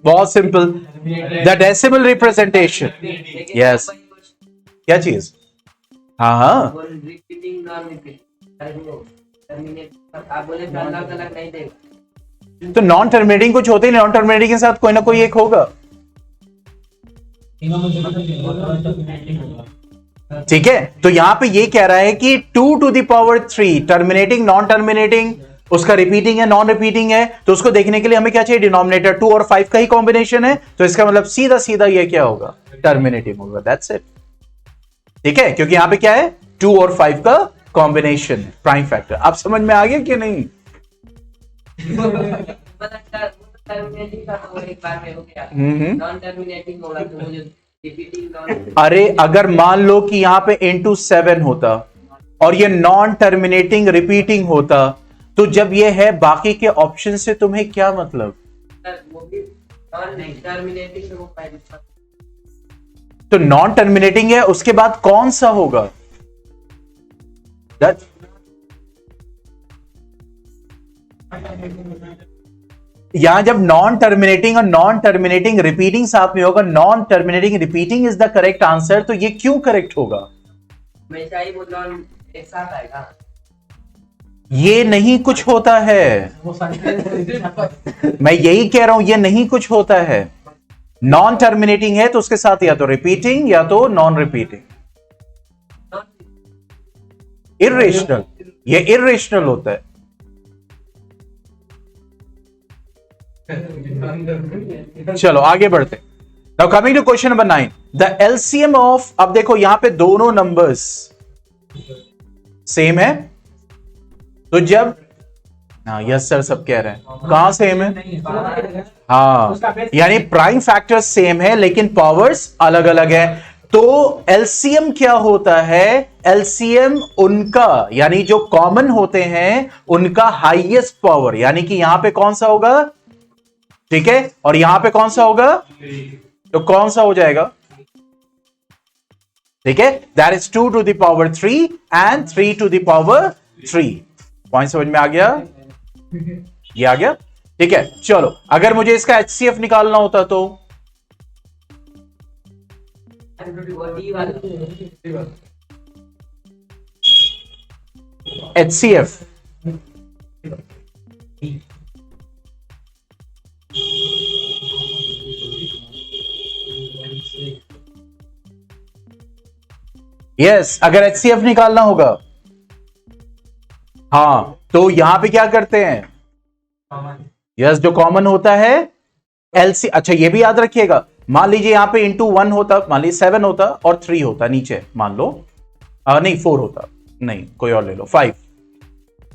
[SPEAKER 2] बहुत simple, the decimal representation. Yes, क्या चीज? हाँ हाँ,
[SPEAKER 3] रिपीटिंग नॉन रिपीटिंग, अरे वो टर्मिनेट आप बोले अलग अलग नहीं देगा।
[SPEAKER 2] तो नॉन टर्मिनेटिंग कुछ होते ही, नॉन टर्मिनेटिंग के साथ कोई ना कोई एक होगा। ठीक है, तो यहां पे ये कह रहा है कि 2 to the power 3 terminating, non terminating, उसका रिपीटिंग है, नॉन रिपीटिंग है, तो उसको देखने के लिए हमें क्या चाहिए? डिनोमिनेटर 2 और 5 का ही कॉम्बिनेशन है, तो इसका मतलब सीधा सीधा ये क्या होगा? टर्मिनेटिंग होगा। That's it. ठीक है, क्योंकि यहां पे क्या है? 2 और 5 का कॉम्बिनेशन, प्राइम फैक्टर। आप समझ में आ गया कि नहीं?
[SPEAKER 3] टर्मिनेटिंग का तो एक बार में हो गया, नॉन टर्मिनेटिंग होगा तो मुझे रिपीटिंग नॉन।
[SPEAKER 2] अरे अगर मान लो कि यहां पे into 7 होता और ये नॉन टर्मिनेटिंग रिपीटिंग होता, तो जब ये है बाकी के ऑप्शन से तुम्हें क्या मतलब?
[SPEAKER 3] वो भी नॉन टर्मिनेटिंग, वो पहले
[SPEAKER 2] तो नॉन टर्मिनेटिंग है, उसके बाद कौन सा होगा? यहां जब नॉन टर्मिनेटिंग और नॉन टर्मिनेटिंग रिपीटिंग साथ में होगा, non terminating repeating is the correct answer, तो ये क्यों करेक्ट होगा?
[SPEAKER 3] हमेशा ही वो नॉन एक साथ आएगा।
[SPEAKER 2] ये नहीं कुछ होता है, मैं यही कह रहा हूं, ये नहीं कुछ होता है। नॉन टर्मिनेटिंग है तो उसके साथ या तो रिपीटिंग या तो नॉन रिपीटिंग। इर्रेशनल, ये इर्रेशनल होता है। चलो आगे बढ़ते। Now coming to question number 9, the LCM of, अब देखो यहां पे दोनों नंबर्स सेम है, तो जब, हाँ यस सर सब कह रहे हैं, कहां सेम है? हाँ, यानी प्राइम फैक्टर सेम है लेकिन पावर्स अलग अलग है। तो एलसीएम क्या होता है? एलसीएम उनका, यानी जो कॉमन होते हैं उनका हाईएस्ट पावर, यानी कि यहां पे कौन सा होगा? ठीक है, और यहां पे कौन सा होगा? तो कौन सा हो जाएगा? ठीक है, that is 2 to the power 3 and 3 to the power 3। Point समझ में आ गया? ये आ गया? ठीक है, चलो अगर मुझे इसका एचसीएफ निकालना होता तो एचसीएफ यस, अगर एचसीएफ निकालना होगा, हाँ, तो यहां पे क्या करते हैं? यस, जो कॉमन होता है एलसी। अच्छा ये भी याद रखिएगा, मान लीजिए यहां पे इंटू 1 होता, मान लीजिए 7 होता और 3 होता नीचे, मान लो नहीं 4 होता, नहीं कोई और ले लो 5,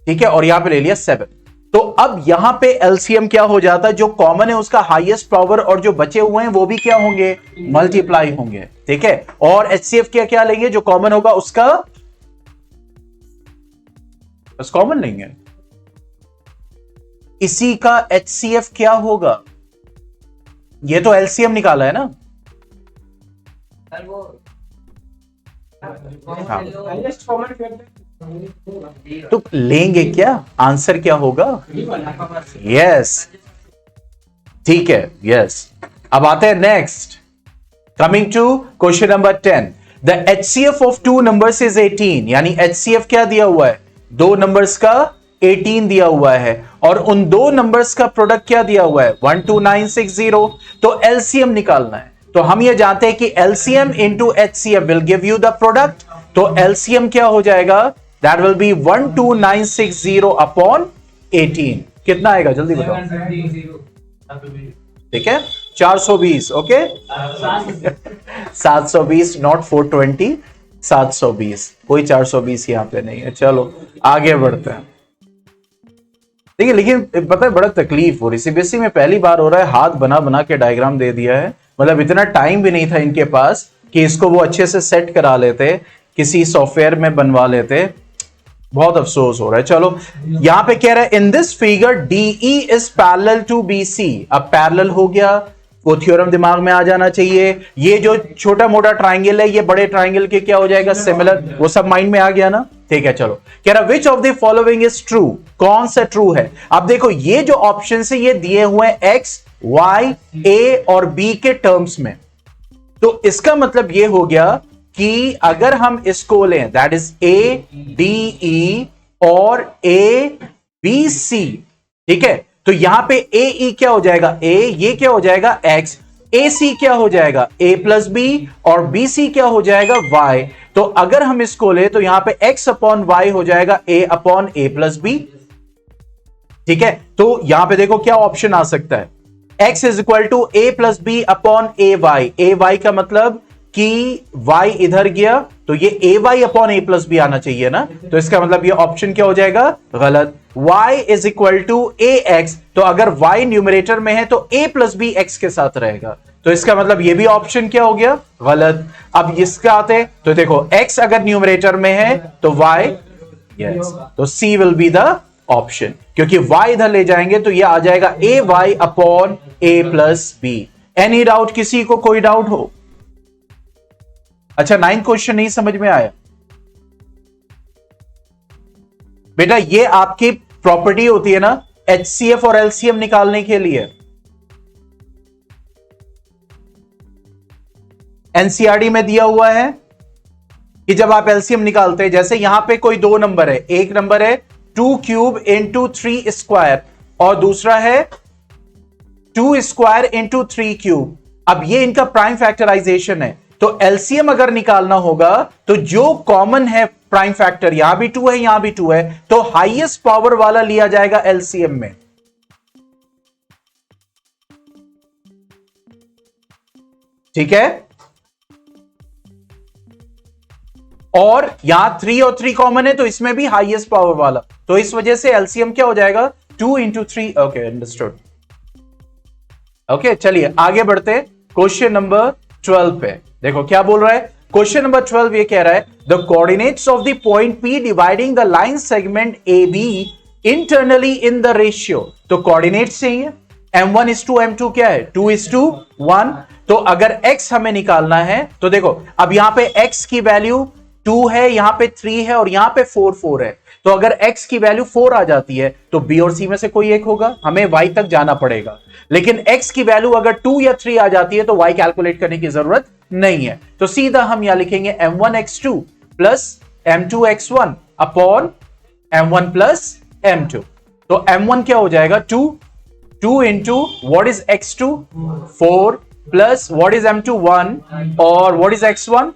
[SPEAKER 2] ठीक है, और यहां पे ले लिया 7। तो अब यहां पे एलसीएम क्या हो जाता है? जो कॉमन है उसका हाईएस्ट पावर और जो बचे हुए हैं वो भी क्या होंगे? मल्टीप्लाई होंगे। ठीक है, और एचसीएफ क्या क्या लेंगे? जो कॉमन होगा उसका बस कॉमन लेंगे। इसी का एचसीएफ क्या होगा? ये तो एलसीएम निकाला है ना। तो लेंगे क्या? आंसर क्या होगा? यस, ठीक है, यस। अब आते हैं next, coming to question number 10, the HCF of 2 numbers is 18, यानी एचसीएफ क्या दिया हुआ है? 2 नंबर्स का 18 दिया हुआ है, और उन 2 नंबर्स का प्रोडक्ट क्या दिया हुआ है? 12960। तो एलसीएम निकालना है, तो हम ये जानते हैं कि LCM into HCF will give you the product. तो एलसीएम क्या हो जाएगा? That will B 12960 upon 18। कितना आएगा जल्दी बताओ? ठीक है, 420। ओके, 720 नॉट 420, 720, कोई 420 यहां पे नहीं है। चलो आगे बढ़ते हैं। देखिए, लेकिन पता है बड़ा तकलीफ हो रही, सीबीएसई में पहली बार हो रहा है, हाथ बना बना के डायग्राम दे दिया है, मतलब इतना टाइम भी नहीं था इनके पास कि इसको वो अच्छे से सेट करा लेते, किसी सॉफ्टवेयर में बनवा लेते। बहुत अफसोस हो रहा है। चलो यहां पे कह रहा है in this figure DE is parallel to BC. अब पैरेलल हो गया, वो थ्योरम दिमाग में आ जाना चाहिए। ये जो छोटा मोटा ट्राइंगल है ये बड़े ट्राइंगल के क्या हो जाएगा, सिमिलर। वो सब माइंड में आ गया ना, ठीक है। चलो कह रहा which of the following is true, कौन सा ट्रू है। अब देखो ये जो ऑप्शन है ये दिए हुए हैं एक्स, वाई, ए और बी के टर्म्स में। तो इसका मतलब ये हो गया कि अगर हम इसको लें that is A D E और ए बी सी, ठीक है। तो यहां पे ए ई क्या हो जाएगा, ए, ये क्या हो जाएगा एक्स, ए सी क्या हो जाएगा ए प्लस बी और बी सी क्या हो जाएगा वाई। तो अगर हम इसको ले तो यहां पे एक्स अपॉन वाई हो जाएगा ए अपॉन ए प्लस बी, ठीक है। तो यहां पे देखो क्या ऑप्शन आ सकता है, x is equal to A plus B upon A Y का मतलब कि y इधर गया तो ये A Y upon A plus B आना चाहिए ना। तो इसका मतलब ये ऑप्शन क्या हो जाएगा, गलत। y is equal to A X, तो अगर y न्यूमरेटर में है तो a प्लस बी एक्स के साथ रहेगा। तो इसका मतलब ये भी ऑप्शन क्या हो गया, गलत। अब इसका आते तो देखो x अगर न्यूमरेटर में है तो y, यस, तो c will be the option, क्योंकि y इधर ले जाएंगे तो ये आ जाएगा ए Y upon A plus B. Any doubt किसी को, कोई डाउट हो। अच्छा 9th क्वेश्चन नहीं समझ में आया बेटा, ये आपकी प्रॉपर्टी होती है ना HCF और LCM निकालने के लिए। एनसीईआरटी में दिया हुआ है कि जब आप LCM निकालते हैं, जैसे यहां पे कोई दो नंबर है, एक नंबर है 2 क्यूब इंटू 3 स्क्वायर और दूसरा है 2 स्क्वायर इंटू 3 क्यूब। अब ये इनका प्राइम फैक्टराइजेशन है, तो एलसीएम अगर निकालना होगा तो जो कॉमन है प्राइम फैक्टर, यहां भी 2 है यहां भी 2 है, तो हाईएस्ट पावर वाला लिया जाएगा एलसीएम में, ठीक है। और यहां 3 और 3 कॉमन है तो इसमें भी हाईएस्ट पावर वाला, तो इस वजह से एलसीएम क्या हो जाएगा 2 इंटू 3। Okay understood. ओके चलिए आगे बढ़ते क्वेश्चन नंबर 12 पे। देखो क्या बोल रहा है क्वेश्चन नंबर 12, ये कह रहा है the coordinates of the point P dividing the line segment AB internally in the ratio. तो कोऑर्डिनेट्स चाहिए, m1:m2 क्या है 2:1। तो अगर x हमें निकालना है तो देखो अब यहां पे x की वैल्यू 2 है, यहां पे 3 है और यहां पे 4 है। तो अगर x की वैल्यू 4 आ जाती है तो b और c में से कोई एक होगा, हमें y तक जाना पड़ेगा। लेकिन x की वैल्यू अगर 2 या 3 आ जाती है तो y कैलकुलेट करने की जरूरत नहीं है। तो सीधा हम यहां लिखेंगे m1x2 plus m2x1 upon m1 plus m2। तो m1 क्या हो जाएगा 2 into what is x2 4 plus what is m2 1 और व्हाट इज x1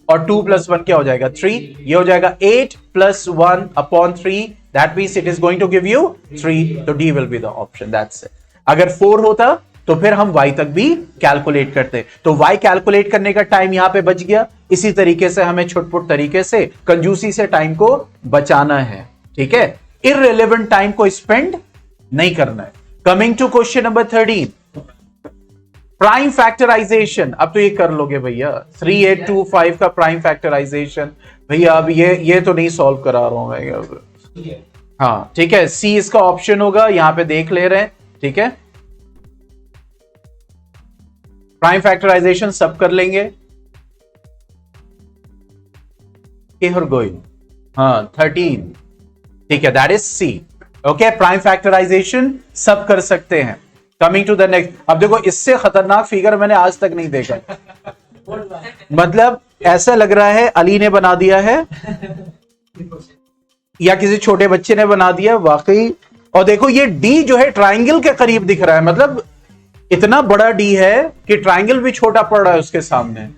[SPEAKER 2] और 2 प्लस 1 क्या हो जाएगा 3। ये हो जाएगा 8 plus 1 upon 3, that means it is going to give you 3। तो D will be the option, that's it. अगर 4 होता तो फिर हम y तक भी कैलकुलेट करते, तो y कैलकुलेट करने का टाइम यहां पे बच गया। इसी तरीके से हमें छुटपुट तरीके से कंजूसी से टाइम को बचाना है, ठीक है। इररिलेवेंट टाइम को स्पेंड नहीं करना है। Coming to question number 13, prime factorization. अब तो ये कर लोगे भैया 3825 का प्राइम फैक्टराइजेशन। भैया अब ये तो नहीं सॉल्व करा रहा हूं मैं, हाँ ठीक है। सी इसका ऑप्शन होगा, यहां पे देख ले रहे हैं, ठीक है। प्राइम फैक्टराइजेशन सब कर लेंगे, गोइंग, हाँ 13, ठीक है, that is C. Okay prime factorization सब कर सकते हैं। कमिंग टू द नेक्स्ट, अब देखो इससे खतरनाक फिगर मैंने आज तक नहीं देखा। मतलब ऐसा लग रहा है अली ने बना दिया है या किसी छोटे बच्चे ने बना दिया वाकई। और देखो ये डी जो है ट्राइंगल के करीब दिख रहा है, मतलब इतना बड़ा डी है कि ट्राइंगल भी छोटा पड़ रहा है उसके सामने।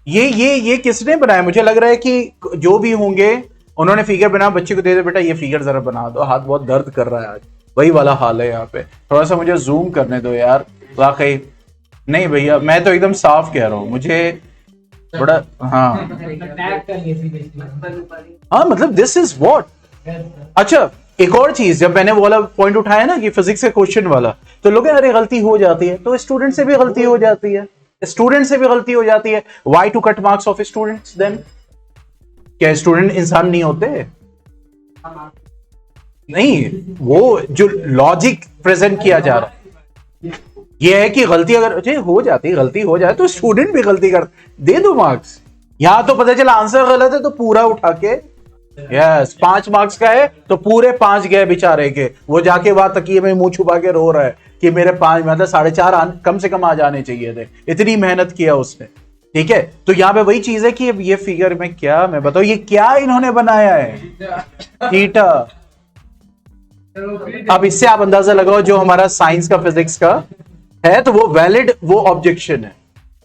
[SPEAKER 2] ये किसने बनाया? मुझे लग रहा है कि जो भी होंगे उन्होंने फिगर बना, बच्चे को दे दो बेटा ये फिगर जरा बना दो, हाथ बहुत दर्द कर रहा है आज, वही वाला हाल है यहाँ पे। थोड़ा सा मुझे जूम करने दो यार, वाकई नहीं भैया मैं तो एकदम साफ कह रहा हूँ, मुझे बड़ा हाँ मतलब दिस इज व्हाट। अच्छा एक और चीज, जब मैंने वो वाला पॉइंट उठाया ना कि फिजिक्स के क्वेश्चन वाला, तो लोग अरे गलती हो जाती है, तो स्टूडेंट से भी गलती हो जाती है, स्टूडेंट से भी गलती हो जाती है। Why to cut marks of students then? क्या स्टूडेंट इंसान नहीं होते? नहीं, वो जो लॉजिक प्रेजेंट किया जा रहा है ये है कि गलती अगर हो जाती, गलती हो जाए तो स्टूडेंट भी गलती कर, दे दो मार्क्स। यहां तो पता चला आंसर गलत है तो पूरा उठा के, यस 5 मार्क्स का है तो पूरे 5 गए बेचारे के। वो जाके वहां तकिए में मुंह छुपा के रो रहा है कि मेरे 5 मतलब 4.5 कम से कम आ जाने चाहिए थे, इतनी मेहनत किया उसने। ठीक है, तो यहां पे वही चीज है कि ये फिगर में क्या, मैं बताऊं ये क्या इन्होंने बनाया है, थीटा। अब इससे आप अंदाजा लगाओ जो हमारा साइंस का फिजिक्स का है तो वो वैलिड वो ऑब्जेक्शन है।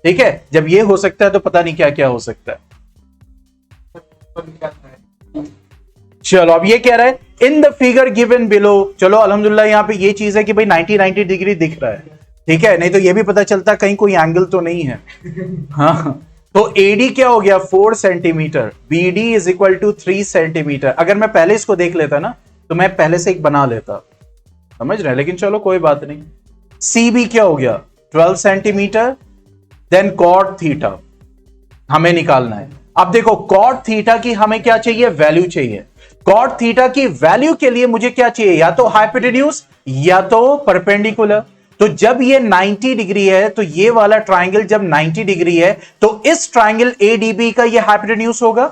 [SPEAKER 2] ठीक है, जब ये हो सकता है तो पता नहीं क्या क्या हो सकता है। चलो अब ये कह रहा है in the figure given below. चलो अल्हम्दुलिल्लाह यहाँ पे ये चीज है कि भाई 90 डिग्री दिख रहा है। ठीक है, नहीं तो ये भी पता चलता कहीं कोई एंगल तो नहीं है। हाँ, तो एडी क्या हो गया 4 centimetre, BD is equal to 3 centimetre. अगर मैं पहले इसको देख लेता ना तो मैं पहले से एक बना लेता, समझ रहे हैं, लेकिन चलो कोई बात नहीं। सीबी क्या हो गया 12 सेंटीमीटर, देन कॉट थीटा हमें निकालना है। अब देखो कॉट थीटा की हमें क्या चाहिए, वैल्यू चाहिए। कॉट थीटा की वैल्यू के लिए मुझे क्या चाहिए, या तो हाइपोटेन्यूज या तो परपेंडिकुलर। तो जब ये 90 डिग्री है तो ये वाला ट्राइंगल जब 90 डिग्री है तो इस ट्राइंगल एडीबी का ये हाइपोटेन्यूज होगा।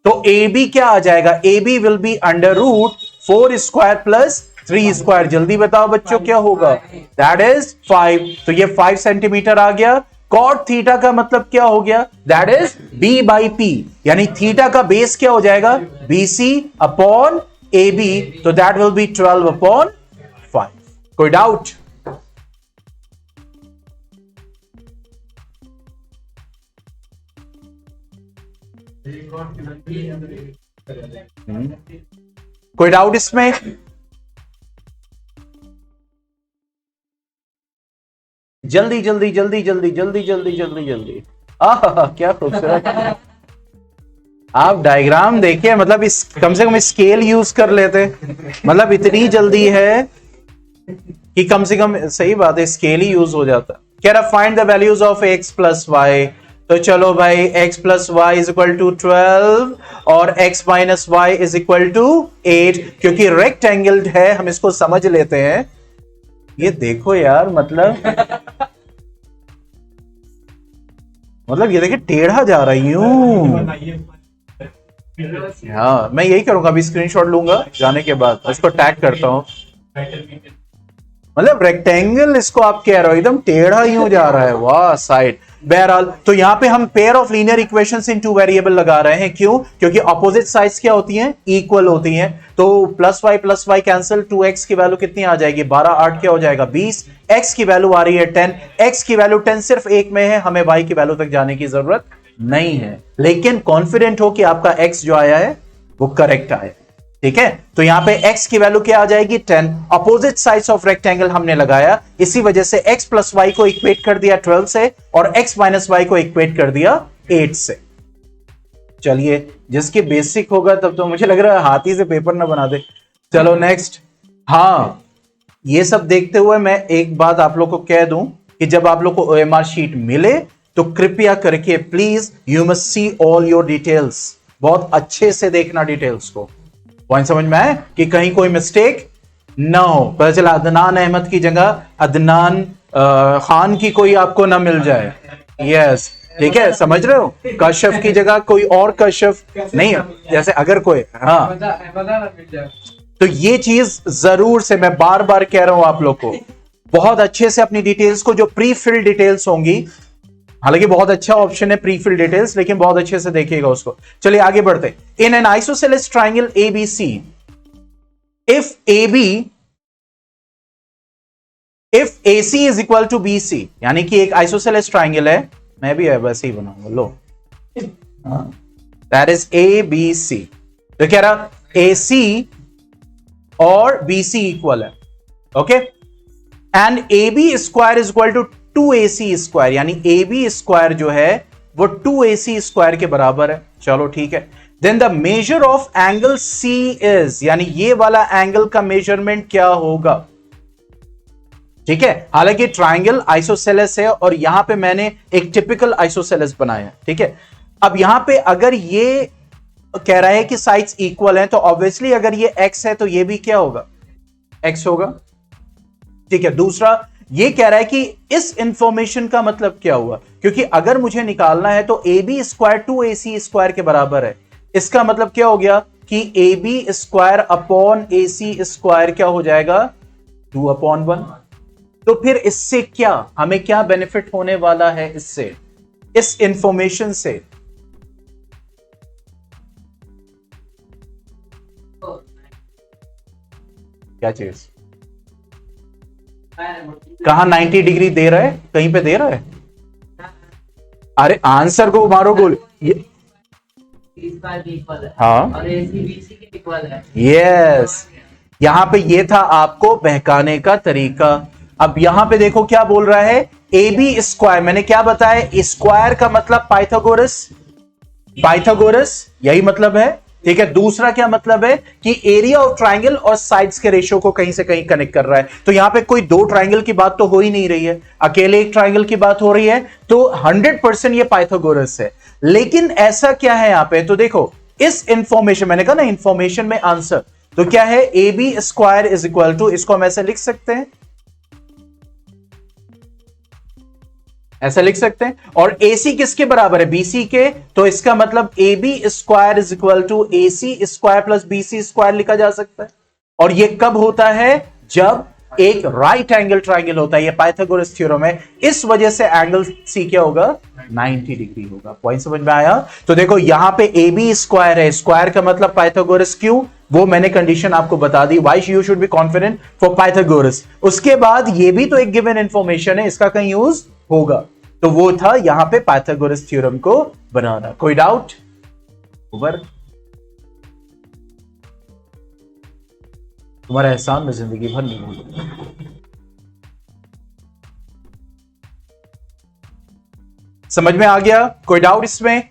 [SPEAKER 2] तो AB क्या आ जाएगा, AB will be under root 4 square plus 3 square. जल्दी बताओ बच्चों क्या होगा, दैट इज 5। तो ये 5 सेंटीमीटर आ गया। कॉट थीटा का मतलब क्या हो गया, दैट इज B/P, यानी थीटा का बेस क्या हो जाएगा BC अपॉन AB, तो दैट विल बी 12/5। कोई डाउट? कोई डाउट इसमें? जल्दी जल्दी जल्दी जल्दी जल्दी जल्दी जल्दी जल्दी। आहा क्या खूबसूरत। आप डायग्राम देखिए, मतलब इस कम से कम स्केल यूज कर लेते, मतलब इतनी जल्दी है कि कम से कम, सही बात है, स्केल ही यूज हो जाता। कह रहा find the values of x plus y. तो चलो भाई x plus Y is equal to 12 और x minus y is equal to 8। क्योंकि रेक्टेंगल है हम इसको समझ लेते हैं। ये देखो यार, मतलब ये देखिए टेढ़ा जा रहा है यूं। हाँ मैं यही करूंगा, अभी स्क्रीनशॉट लूंगा जाने के बाद, इसको टैग करता हूं। मतलब रेक्टेंगल इसको आप कह रहे हो एकदम टेढ़ा यूं जा रहा है, वाह साइड। बहरहाल तो यहां पे हम pair of linear equations in 2 variable लगा रहे हैं। क्यों? क्योंकि अपोजिट साइड्स क्या होती हैं, इक्वल होती हैं। तो प्लस वाई कैंसिल, 2x की वैल्यू कितनी आ जाएगी 12, 8 क्या हो जाएगा 20। x की वैल्यू आ रही है 10, x की वैल्यू 10 सिर्फ एक में है, हमें y की वैल्यू तक जाने की जरूरत नहीं है। लेकिन कॉन्फिडेंट हो कि आपका x जो आया है वो करेक्ट आया। ठीक है, तो यहां पे x की वैल्यू क्या आ जाएगी 10। अपोजिट साइड्स ऑफ रेक्टेंगल हमने लगाया, इसी वजह से x प्लस वाई को इक्वेट कर दिया 12 से और x माइनस वाई को इक्वेट कर दिया 8 से। चलिए जिसकी बेसिक होगा तब तो मुझे लग रहा है हाथी से पेपर ना बना दे। चलो नेक्स्ट। हाँ, ये सब देखते हुए मैं एक बात आप लोग को कह दूं कि जब आप लोग को OMR शीट मिले तो कृपया करके please you must see all your details, बहुत अच्छे से देखना डिटेल्स को। पॉइंट समझ में आया कि कहीं कोई मिस्टेक ना हो। पता चला अदनान अहमद की जगह अदनान खान की कोई आपको ना मिल जाए। यस ठीक है, समझ रहे हो, कश्यप की जगह कोई और कश्यप नहीं, जैसे अगर कोई, हाँ तो ये चीज जरूर से मैं बार बार कह रहा हूं आप लोग को, बहुत अच्छे से अपनी डिटेल्स को, जो प्री फिल डिटेल्स होंगी, हालांकि बहुत अच्छा ऑप्शन है प्री फिल डिटेल्स, लेकिन बहुत अच्छे से देखिएगा उसको। चलिए आगे बढ़ते। In an isosceles triangle ABC, if AC is equal to BC, यानी कि एक आइसोसेलेस ट्राइंगल है, मैं भी वैसे ही बनाऊंगा, लो दैट इज ABC। तो कह रहा AC और BC इक्वल है, okay, and AB square is equal to 2AC square, यानी AB स्क्वायर जो है वो 2AC स्क्वायर के बराबर है। चलो ठीक है। Then the measure of angle C is, यानी ये वाला एंगल का मेजरमेंट क्या होगा। ठीक है, हालांकि ट्राइंगल आइसोसेलेस है और यहां पे मैंने एक टिपिकल आइसोसेलेस बनाया है। ठीक है, अब यहां पे अगर ये कह रहा है कि साइड्स इक्वल हैं, तो ऑब्वियसली अगर ये x है तो ये भी क्या होगा, x होगा। ठीक है, दूसरा ये कह रहा है कि इस इंफॉर्मेशन का मतलब क्या हुआ, क्योंकि अगर मुझे निकालना है तो AB स्क्वायर 2AC स्क्वायर के बराबर है। इसका मतलब क्या हो गया कि AB square upon AC square क्या हो जाएगा, 2/1। तो फिर इससे क्या, हमें क्या बेनिफिट होने वाला है इससे, इस इंफॉर्मेशन से? क्या चीज, कहां 90 डिग्री दे रहा है, कहीं पे दे रहा है? अरे आंसर को मारो गोल। हाँ,
[SPEAKER 3] और AC BC के इक्वल है।
[SPEAKER 2] यस, यहां पे ये था आपको बहकाने का तरीका। अब यहां पे देखो क्या बोल रहा है, AB स्क्वायर, मैंने क्या बताया, स्क्वायर का मतलब पाइथागोरस, पाइथागोरस यही मतलब है। ठीक है, दूसरा क्या मतलब है कि एरिया ऑफ ट्राइंगल और साइड्स के रेशियो को कहीं से कहीं कनेक्ट कर रहा है। तो यहां पे कोई दो ट्राइंगल की बात तो हो ही नहीं रही है, अकेले एक ट्राइंगल की बात हो रही है, तो 100% ये पाइथागोरस है। लेकिन ऐसा क्या है यहां पे, तो देखो इस इंफॉर्मेशन, मैंने कहा ना इंफॉर्मेशन में आंसर, तो क्या है, AB square is equal to, इसको हम ऐसे लिख सकते हैं, ऐसा लिख सकते हैं। और AC किसके बराबर है, BC के, तो इसका मतलब AB square is equal to AC square plus BC square लिखा जा सकता है। और ये कब होता है, जब एक राइट एंगल ट्राइंगल होता है, ये पाइथागोरस थ्योरम है, इस वजह से एंगल C क्या होगा, 90 डिग्री होगा। पॉइंट समझ में आया? तो देखो यहां पे AB स्क्वायर है, स्क्वायर का मतलब पाइथागोरस, क्यों, वो मैंने कंडीशन आपको बता दी, why you should be confident for Pythagoras. उसके बाद ये भी तो एक गिवन इंफॉर्मेशन है, इसका कहीं यूज होगा, तो वो था यहां पे पाइथागोरस थ्योरम को बनाना। कोई डाउट? ओवर। तुम्हारा एहसान मैं जिंदगी भर नहीं भूलूंगा। समझ में आ गया? कोई डाउट इसमें?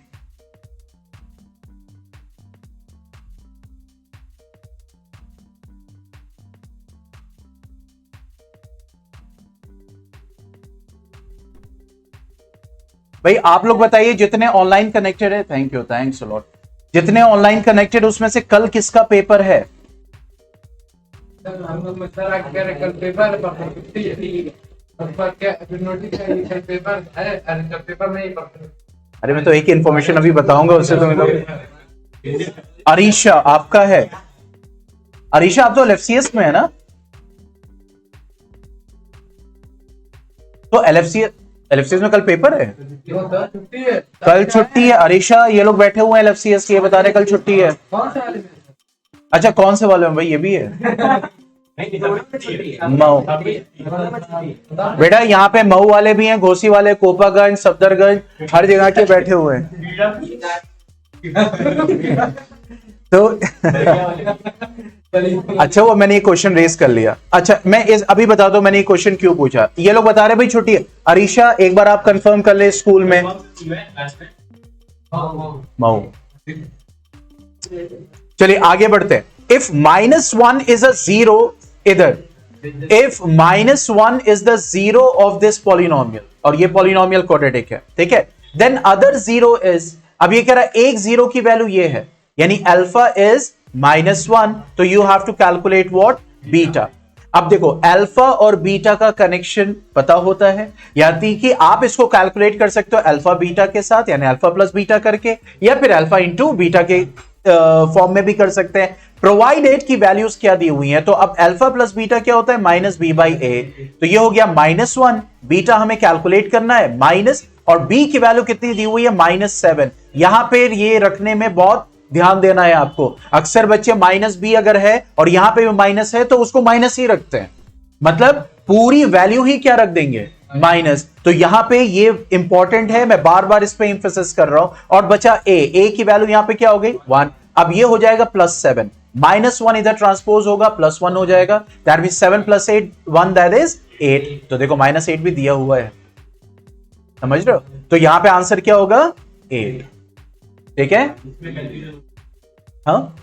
[SPEAKER 2] भाई आप लोग बताइए, जितने ऑनलाइन कनेक्टेड है, thank you, thanks a lot, जितने ऑनलाइन कनेक्टेड उसमें से कल किसका पेपर है?
[SPEAKER 4] कल पेपर
[SPEAKER 2] अरे मैं तो एक इंफॉर्मेशन अभी बताऊंगा, उससे तो मतलब अरीशा आपका है, अरीशा आप तो LFCS में है ना, तो LFCS में कल पेपर है, कल छुट्टी है। अरीशा ये लोग बैठे हुए हैं LFCS के, ये बता रहे कल छुट्टी है। अच्छा कौन से वाले में भाई, ये भी है मऊ। बेटा यहाँ पे मऊ वाले भी हैं, घोसी वाले, कोपागंज, सफदरगंज, हर जगह के बैठे हुए हैं। तो अच्छा वो मैंने ये क्वेश्चन रेस कर लिया। अच्छा मैं इस अभी बता दो मैंने ये क्वेश्चन क्यों पूछा। ये लोग बता रहे भाई छुट्टी है। अरीशा एक बार आप कंफर्म कर ले स्कूल में। मऊ। चलिए आगे बढ़ते हैं। इफ -1 इज अ जीरो, इधर if -1 is the zero of this polynomial, और ये पॉलिनोमियल क्वाड्रेटिक है, ठीक है, देन अदर जीरो इज, अब ये कह रहा है एक जीरो की वैल्यू ये है, यानी अल्फा इज -1, तो you have to calculate what, beta. अब देखो अल्फा और बीटा का कनेक्शन पता होता है, यानी कि आप इसको कैलकुलेट कर सकते हो अल्फा बीटा के साथ, यानी अल्फा प्लस बीटा करके, या फिर अल्फा इंटू बीटा के फॉर्म में भी कर सकते हैं, प्रोवाइडेड की वैल्यूज क्या दी हुई हैं। तो अब अल्फा प्लस बीटा क्या होता है, -b/a, तो ये हो गया -1, बीटा हमें कैलकुलेट करना है माइनस, और b की वैल्यू कितनी दी हुई है, -7। यहां पर ये रखने में बहुत ध्यान देना है आपको। अक्सर बच्चे -b अगर है और यहां पे भी माइनस है तो उसको माइनस ही रखते हैं, मतलब पूरी वैल्यू ही क्या रख देंगे, माइनस। तो यहां पे ये इंपॉर्टेंट है, मैं बार बार इस पे इंफेसिस कर रहा हूं। और बचा a की वैल्यू यहां पे क्या हो गई, 1। अब ये हो जाएगा +7, -1 इधर ट्रांसपोज होगा, +1 हो जाएगा, दैट मींस 7 + 8 1, दैट इज 8। तो देखो -8 भी दिया हुआ है, समझ रहे हो? तो यहां पे आंसर क्या होगा, 8। ठीक है, हाँ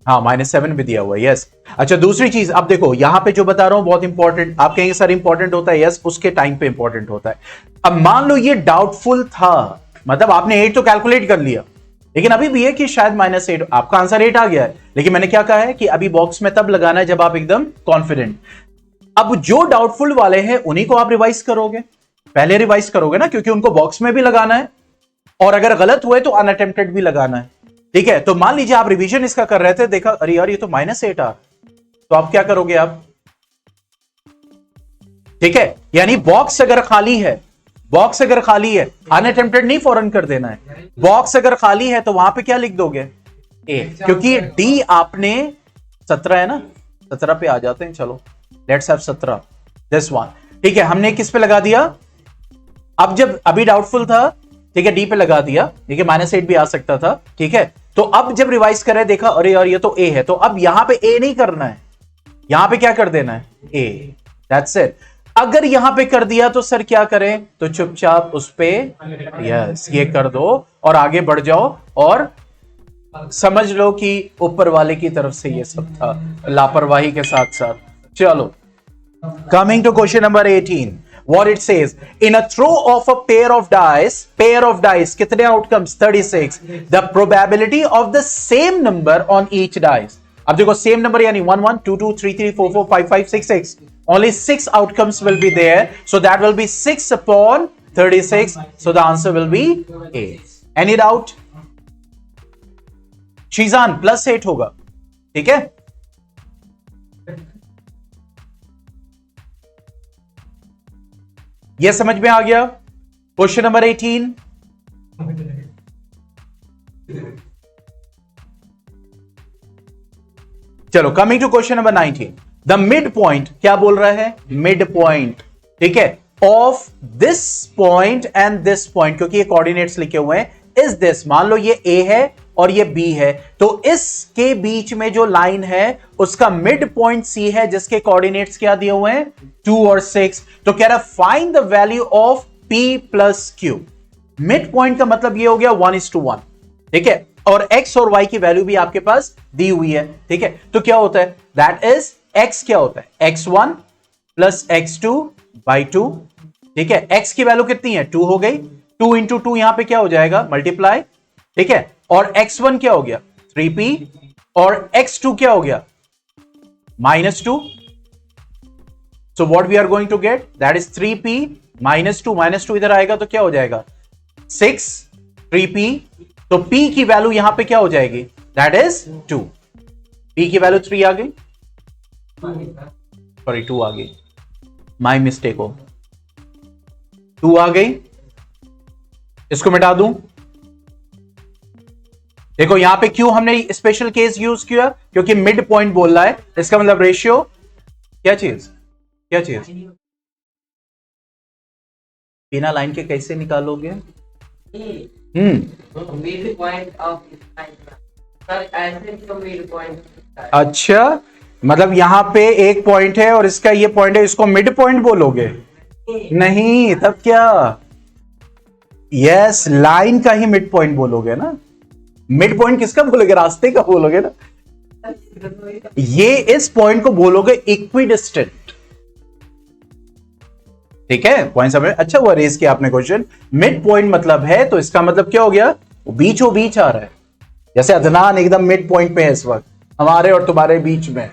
[SPEAKER 2] हाँ, -7 भी दिया हुआ है, यस। अच्छा दूसरी चीज, अब देखो यहां पे जो बता रहा हूं बहुत इंपॉर्टेंट, आप कहेंगे सर इंपॉर्टेंट होता है, यस, उसके टाइम पे इंपॉर्टेंट होता है। अब मान लो ये डाउटफुल था, मतलब आपने 8 तो कैलकुलेट कर लिया, लेकिन अभी भी है कि शायद -8, आपका आंसर 8 आ गया है, लेकिन मैंने क्या कहा है कि अभी बॉक्स में तब लगाना है जब आप एकदम कॉन्फिडेंट। अब जो डाउटफुल वाले हैं उन्हीं को आप रिवाइज करोगे, पहले रिवाइज करोगे ना, क्योंकि उनको बॉक्स में भी लगाना है, और अगर गलत हुए तो अनअटेम्प्टेड भी लगाना है। ठीक है, तो मान लीजिए आप रिवीजन इसका कर रहे थे, देखा अरे यार ये तो -8 आ, तो आप क्या करोगे आप? ठीक है, यानी बॉक्स अगर खाली है, बॉक्स अगर खाली है, अनअटेम्प्टेड नहीं फौरन कर देना है। बॉक्स अगर खाली है तो वहां पे क्या लिख दोगे? ए, क्योंकि डी आपने 17 है ना, 17 पे आ जाते हैं, चलो लेट्स हैव 17 दिस वन। ठीक है, हमने किस पे लगा दिया? अब जब अभी डाउटफुल था, ठीक है, डी पे लगा दिया, ठीक है, -8 भी आ सकता था। ठीक है, तो अब जब रिवाइज करें देखा अरे यार ये तो ए है, तो अब यहां पे ए नहीं करना है, यहां पे क्या कर देना है? ए, दैट्स इट। अगर यहां पे कर दिया तो सर क्या करें? तो चुपचाप उस पे यस ये कर दो और आगे बढ़ जाओ, और समझ लो कि ऊपर वाले की तरफ से ये सब था, लापरवाही के साथ साथ। चलो, coming to question number 18, what it says, in a throw of a pair of dice कितने outcomes? 36, the probability of the same number on each dice। अब देखो सेम नंबर यानी 1 1 2 2 3 3 4 4 5 5 6 6, only 6 outcomes will be there, so that will be 6 upon 36, so the answer will be A। any doubt? Sheezan +8 होगा, ठीक है। यह समझ में आ गया? Question number 18। चलो, coming to question number 19, the mid point क्या बोल रहा है? मिड पॉइंट, ठीक है, of this point and this point, क्योंकि ये कोऑर्डिनेट्स लिखे हुए हैं, इज दिस, मान लो ये ए है और ये बी है, तो इसके बीच में जो लाइन है उसका मिड पॉइंट सी है, जिसके कोऑर्डिनेट्स क्या दिए हुए हैं? 2 और 6। तो कह रहा find the value of P plus Q। Mid point का मतलब ये हो गया 1:1, ठीक है, और x और y की वैल्यू भी आपके पास दी हुई है, ठीक है। तो क्या होता है? दैट इज x क्या होता है? x1 प्लस x2 बाई 2, ठीक है। x की वैल्यू कितनी है? 2 हो गई, 2 इंटू 2 यहां पे क्या हो जाएगा? मल्टीप्लाई, ठीक है। और x1 क्या हो गया? 3p, और x2 क्या हो गया? -2। So what we are going to get, that is 3p -2 इधर आएगा तो क्या हो जाएगा? 6 3p, तो p की वैल्यू यहां पे क्या हो जाएगी? That is 2। p की वैल्यू 3 आ गई, सॉरी 2 आ गई, माई मिस्टेक हो, 2 आ गई। इसको मिटा दूं, देखो यहां पे क्यों हमने स्पेशल केस यूज किया? क्योंकि मिड पॉइंट बोल रहा है, इसका मतलब रेशियो क्या चीज, क्या चीज? बिना लाइन के कैसे निकालोगे?
[SPEAKER 3] मिड पॉइंट ऑफ सर, ऐसे तो मिड पॉइंट।
[SPEAKER 2] अच्छा, मतलब यहां पे एक पॉइंट है और इसका ये पॉइंट है, इसको मिड पॉइंट बोलोगे? नहीं, तब क्या? यस, लाइन का ही मिड पॉइंट बोलोगे ना। मिड पॉइंट किसका बोलोगे? रास्ते का बोलोगे ना। ये इस पॉइंट को बोलोगे इक्विडिस्टेंट, ठीक है। पॉइंट समझ? अच्छा हुआ रेज किया आपने क्वेश्चन। मिड पॉइंट मतलब है, तो इसका मतलब क्या हो गया? बीचों बीच आ रहा है, जैसे अदनान एकदम मिड पॉइंट पे है इस वक्त, हमारे और तुम्हारे बीच में,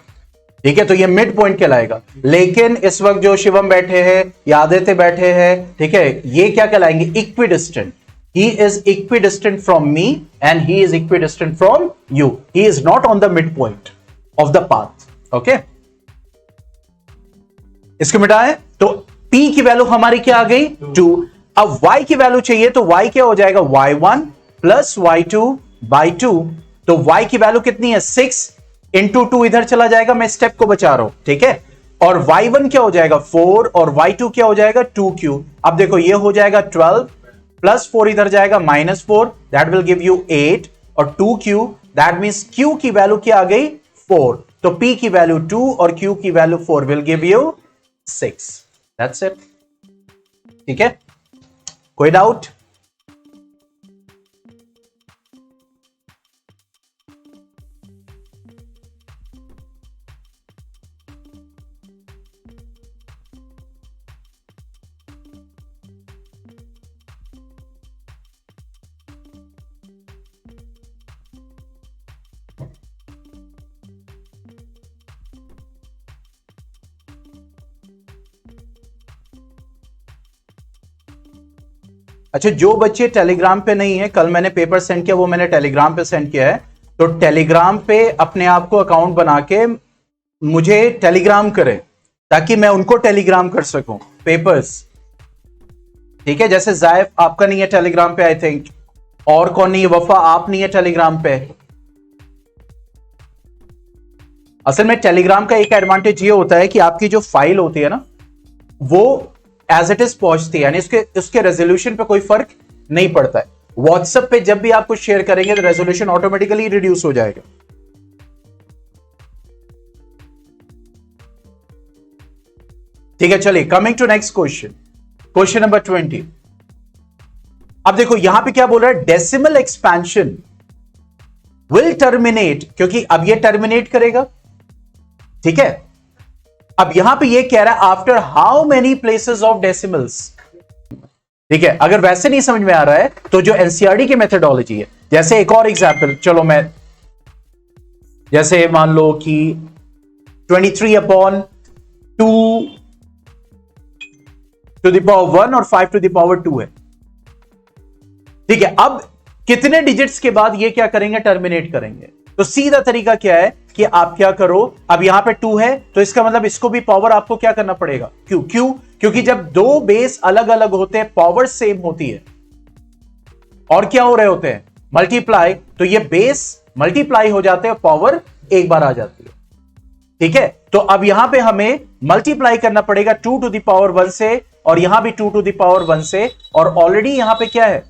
[SPEAKER 2] ठीक है। तो ये मिड पॉइंट कहलाएगा। लेकिन इस वक्त जो शिवम बैठे हैं या आदित्य बैठे हैं, ठीक है, ये क्या कहलाएंगे? Equidistant. He is equidistant from me and he is equidistant from you. He is not on the midpoint of the path. Okay? इसको मिटाएं तो P की वैल्यू हमारी क्या आ गई? 2। अब Y की वैल्यू चाहिए तो Y क्या हो जाएगा? Y1 plus Y2 by 2। तो Y की वैल्यू कितनी है? 6 इंटू 2 इधर चला जाएगा, मैं स्टेप को बचा रहा हूं, ठीक है। और Y1 क्या हो जाएगा? 4, और Y2 क्या हो जाएगा? 2Q। अब देखो ये हो जाएगा 12 प्लस 4 इधर जाएगा -4, दैट विल गिव यू 8, और 2Q, दैट मींस Q की वैल्यू क्या आ गई? 4। तो P की वैल्यू 2 और Q की value 4 will give you 6। That's it, ठीक है। कोई डाउट? अच्छा, जो बच्चे टेलीग्राम पे नहीं है, कल मैंने पेपर सेंड किया, वो मैंने टेलीग्राम पे सेंड किया है, तो टेलीग्राम पे अपने आप को अकाउंट बना के मुझे टेलीग्राम करें ताकि मैं उनको टेलीग्राम कर सकूं पेपर्स। ठीक है, जैसे जायफ आपका नहीं है टेलीग्राम पे, आई थिंक, और कौन नहीं है, वफा आप नहीं है टेलीग्राम पे। असल में टेलीग्राम का एक एडवांटेज ये होता है कि आपकी जो फाइल होती है ना, वो एज इट इज पहुंचती है, यानी उसके रेजोल्यूशन पे कोई फर्क नहीं पड़ता है। व्हाट्सएप पे जब भी आप कुछ शेयर करेंगे तो रेजोल्यूशन ऑटोमेटिकली रिड्यूस हो जाएगा। ठीक है, चलिए coming to next question, question number 20। अब देखो यहां पे क्या बोल रहा है, डेसिमल एक्सपेंशन विल टर्मिनेट, क्योंकि अब ये टर्मिनेट करेगा। ठीक है, अब यहां पे ये कह रहा है after how many places of decimals. ठीक है, अगर वैसे नहीं समझ में आ रहा है तो जो एनसीईआरटी की मेथोडोलॉजी है, जैसे एक और एग्जांपल, चलो मैं जैसे मान लो कि 23/2 टू द पावर 1 और 5 टू द पावर 2 है। ठीक है, अब कितने डिजिट्स के बाद ये क्या करेंगे, टर्मिनेट करेंगे। तो सीधा तरीका क्या है कि आप क्या करो, अब यहां पे 2 है तो इसका मतलब इसको भी पावर आपको क्या करना पड़ेगा, क्यों, क्योंकि जब दो बेस अलग अलग होते हैं, पावर सेम होती है और क्या हो रहे होते हैं, मल्टीप्लाई, तो ये बेस मल्टीप्लाई हो जाते हैं, पावर एक बार आ जाती है। ठीक है, तो अब यहां पे हमें मल्टीप्लाई करना पड़ेगा 2 टू द पावर 1 से, और यहां भी 2 टू द पावर 1 से, और ऑलरेडी यहां पे क्या है।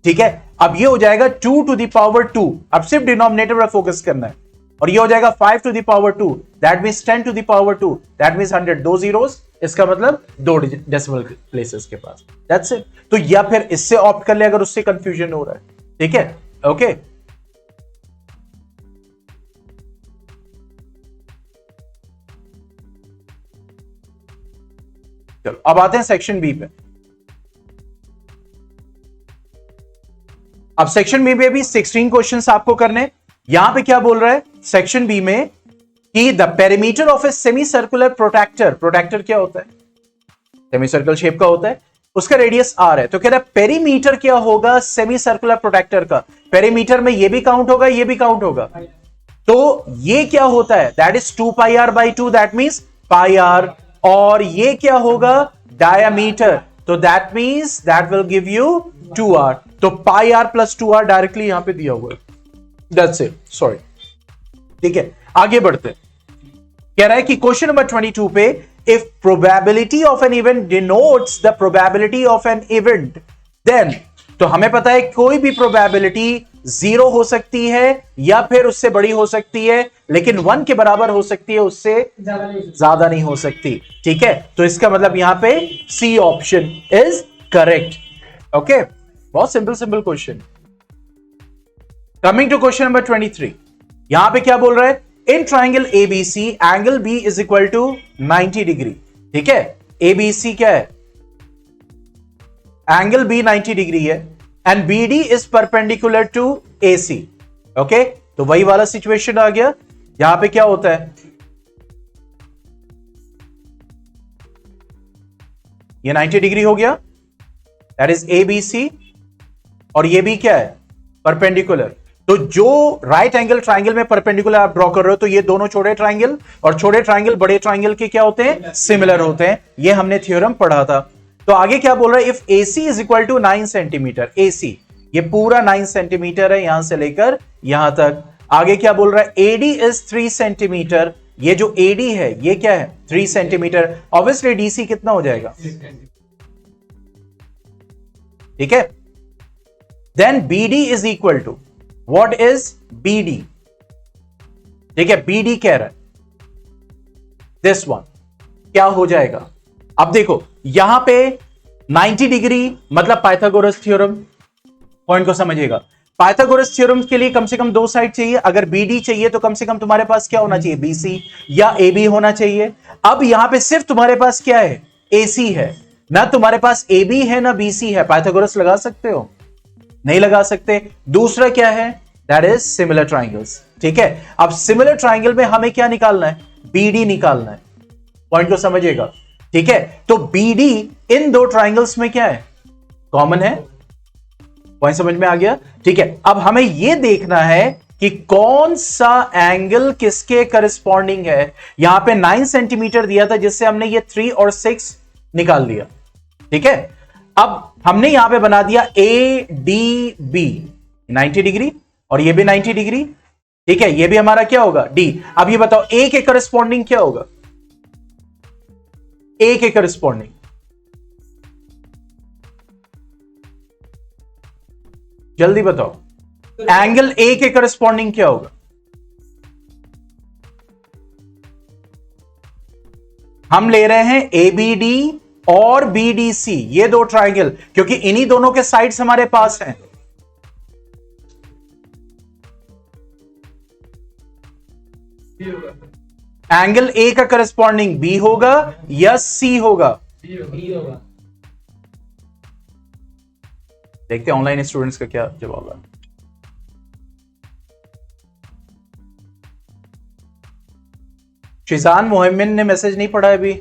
[SPEAKER 2] ठीक है, अब ये हो जाएगा 2 टू द पावर 2, अब सिर्फ डिनोमिनेटर पर फोकस करना है, और ये हो जाएगा 5 to the power 2, that means 10 to the power 2, that means 100, दो जीरोस, इसका मतलब 2 डेसिमल प्लेसेस के पास, दैट्स इट। तो या फिर इससे ऑप्ट कर ले अगर उससे कंफ्यूजन हो रहा है। ठीक है, ओके। चलो अब आते हैं सेक्शन बी पे। अब सेक्शन बी में भी 16 क्वेश्चंस आपको करने। यहां पे क्या बोल रहा है सेक्शन बी में कि the perimeter of a semi circular protractor, protractor क्या होता है, सेमी सर्कल शेप का होता है, उसका रेडियस आर है। तो कह रहा है पेरीमीटर क्या होगा सेमी सर्कुलर प्रोट्रैक्टर का, पेरीमीटर में ये भी काउंट होगा, ये भी काउंट होगा। तो ये क्या होता है, that is 2πr/2, that means pi r, और ये क्या होगा, डायामीटर, तो that means that will give you 2r, तो पाई आर प्लस 2r डायरेक्टली यहां पे दिया हुआ है, दैट्स इट, सॉरी। ठीक है, आगे बढ़ते हैं। कह रहा है कि क्वेश्चन नंबर 22 पे, if probability of an event denotes the probability of an event then, तो हमें पता है कोई भी प्रोबेबिलिटी 0 हो सकती है या फिर उससे बड़ी हो सकती है, लेकिन 1 के बराबर हो सकती है, उससे ज्यादा नहीं हो सकती। ठीक है, तो इसका मतलब यहां पे C option is correct. Okay, बहुत simple question. Coming to question number 23, यहां पे क्या बोल रहा है, in triangle ABC angle B is equal to 90 degree. ठीक है, एबीसी क्या है, एंगल बी 90 डिग्री है, and BD is perpendicular to AC. Okay, तो वही वाला सिचुएशन आ गया। यहां पे क्या होता है, ये 90 डिग्री हो गया, दैट इज एबीसी, और ये भी क्या है, परपेंडिकुलर। तो जो राइट एंगल ट्राइंगल में परपेंडिकुलर आप ड्रॉ कर रहे हो, तो ये दोनों छोटे ट्राइंगल, और छोटे ट्राइंगल बड़े ट्राइंगल के क्या होते हैं, सिमिलर होते हैं। ये हमने थ्योरम पढ़ा था। तो आगे क्या बोल रहा है, if AC is equal to 9 centimetre, AC ये पूरा 9 सेंटीमीटर है यहां से लेकर यहां तक। आगे क्या बोल रहा है, AD इज 3 सेंटीमीटर, ये जो AD है ये क्या है, 3 सेंटीमीटर। ऑब्वियसली DC कितना हो जाएगा, ठीक है। Then BD is equal to, what is BD, ठीक है, BD कह रहा है दिस वन, क्या हो जाएगा। अब देखो यहां पे 90 डिग्री मतलब पाइथागोरस थ्योरम, पॉइंट को समझिएगा। पाइथागोरस थ्योरम के लिए कम से कम 2 साइड चाहिए। अगर BD चाहिए तो कम से कम तुम्हारे पास क्या होना चाहिए, BC या AB होना चाहिए। अब यहां पे सिर्फ तुम्हारे पास क्या है, AC है ना, तुम्हारे पास AB है ना BC है। पाइथागोरस लगा सकते हो, नहीं लगा सकते। दूसरा क्या है, दैट इज सिमिलर ट्राइंगल्स। ठीक है, अब सिमिलर ट्राइंगल में हमें क्या निकालना है, BD निकालना है। पॉइंट को समझिएगा, ठीक है, तो BD इन दो ट्राइंगल्स में क्या है, कॉमन है। पॉइंट समझ में आ गया? ठीक है, अब हमें यह देखना है कि कौन सा एंगल किसके करस्पॉन्डिंग है। यहां पे 9 सेंटीमीटर दिया था जिससे हमने ये 3 और 6 निकाल लिया। ठीक है, अब हमने यहां पे बना दिया ADB 90 डिग्री और ये भी 90 डिग्री। ठीक है, ये भी हमारा क्या होगा, D। अब ये बताओ A के करस्पॉन्डिंग क्या होगा, A के करस्पॉन्डिंग जल्दी बताओ, एंगल A के करस्पॉन्डिंग क्या होगा? हम ले रहे हैं ABD और BDC, ये दो ट्राइंगल, क्योंकि इन्हीं दोनों के साइड्स हमारे पास हैं। एंगल A का करस्पॉन्डिंग B होगा या C होगा?
[SPEAKER 1] बी होगा।
[SPEAKER 2] देखते हैं ऑनलाइन स्टूडेंट्स का क्या जवाब है। शिजान मोहम्मद ने मैसेज नहीं पढ़ा अभी,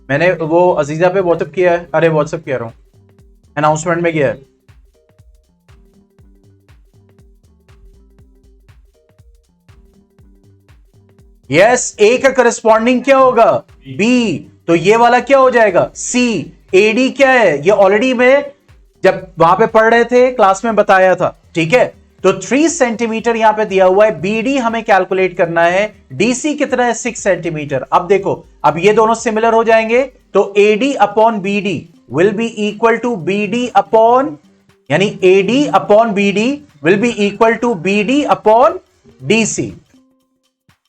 [SPEAKER 2] मैंने वो अजीजा पे व्हाट्सएप किया है, अरे व्हाट्सएप कह रहा हूं, अनाउंसमेंट में किया है। यस, ए का करस्पॉन्डिंग क्या होगा, बी, तो ये वाला क्या हो जाएगा, सी। एडी क्या है, ये ऑलरेडी मैं जब वहां पे पढ़ रहे थे क्लास में बताया था। ठीक है, तो 3 सेंटीमीटर यहां पे दिया हुआ है, बीडी हमें कैलकुलेट करना है, डीसी कितना है 6 सेंटीमीटर। अब देखो, अब ये दोनों सिमिलर हो जाएंगे, तो AD upon BD will be equal to BD upon, यानी AD upon BD will be equal to BD upon DC.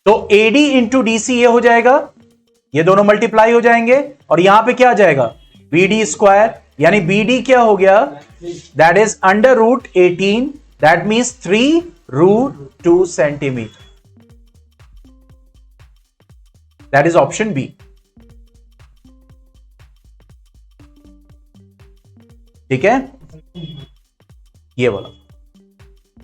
[SPEAKER 2] तो एडी इंटू डीसी ये हो जाएगा, ये दोनों मल्टीप्लाई हो जाएंगे और यहां पे क्या आ जाएगा, बीडी स्क्वायर, यानी बीडी क्या हो गया, that is under root 18, that means 3√2 centimetre. That is option B. ठीक है, ये वाला।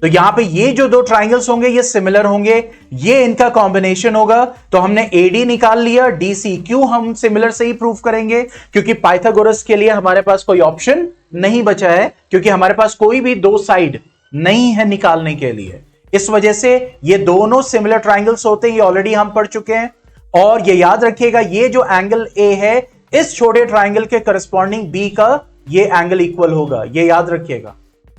[SPEAKER 2] तो यहां पे ये जो दो ट्राइंगल्स होंगे ये सिमिलर होंगे, ये इनका कॉम्बिनेशन होगा। तो हमने एडी निकाल लिया, डीसी। क्यों हम सिमिलर से ही प्रूफ करेंगे, क्योंकि पाइथागोरस के लिए हमारे पास कोई ऑप्शन नहीं बचा है, क्योंकि हमारे पास कोई भी दो साइड नहीं है निकालने के लिए। इस वजह से ये दोनों सिमिलर ट्राइंगल्स होते हैं, ये ऑलरेडी हम पढ़ चुके हैं। और ये याद रखिएगा, ये जो एंगल ए है इस छोटे ट्राइंगल के करस्पॉन्डिंग बी का ये एंगल इक्वल होगा, ये याद रखिएगा।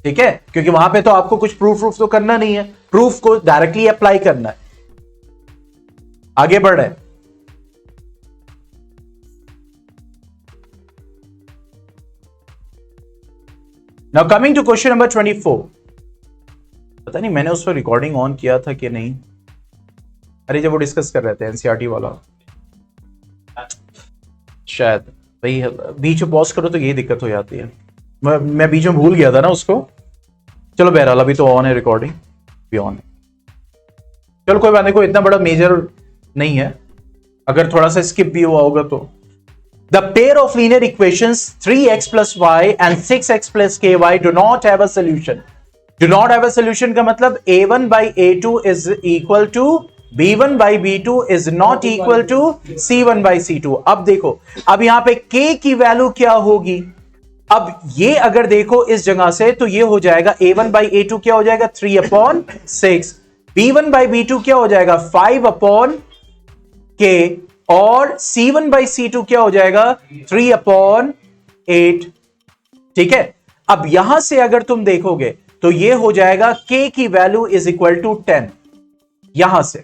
[SPEAKER 2] ठीक है, क्योंकि वहां पे तो आपको कुछ प्रूफ तो करना नहीं है, प्रूफ को डायरेक्टली अप्लाई करना है। आगे बढ़ रहे हैं। Now coming to question number 24। पता नहीं मैंने उस पर रिकॉर्डिंग ऑन किया था कि नहीं, अरे जब वो डिस्कस कर रहे थे एनसीईआरटी वाला, शायद भाई बीच में पॉज करो तो यही दिक्कत हो जाती है। मैं बीच में भूल गया था ना उसको। चलो बहरहाल अभी तो ऑन है, रिकॉर्डिंग भी ऑन है। चलो कोई बात नहीं, कोई इतना बड़ा मेजर नहीं है, अगर थोड़ा सा स्किप भी हुआ होगा तो। The pair of linear equations 3x + y and 6x + ky do not have a solution. Do not have a solution का मतलब a1/a2 is equal to b1/b2 is not equal to c1/c2। अब देखो, अब यहां पे k की वैल्यू क्या होगी। अब ये अगर देखो इस जगह से तो ये हो जाएगा a1/a2 क्या हो जाएगा 3/6, b1/b2 क्या हो जाएगा 5/k और c1/c2 क्या हो जाएगा 3/8। ठीक है, अब यहां से अगर तुम देखोगे तो ये हो जाएगा k की वैल्यू इज इक्वल टू 10 यहां से।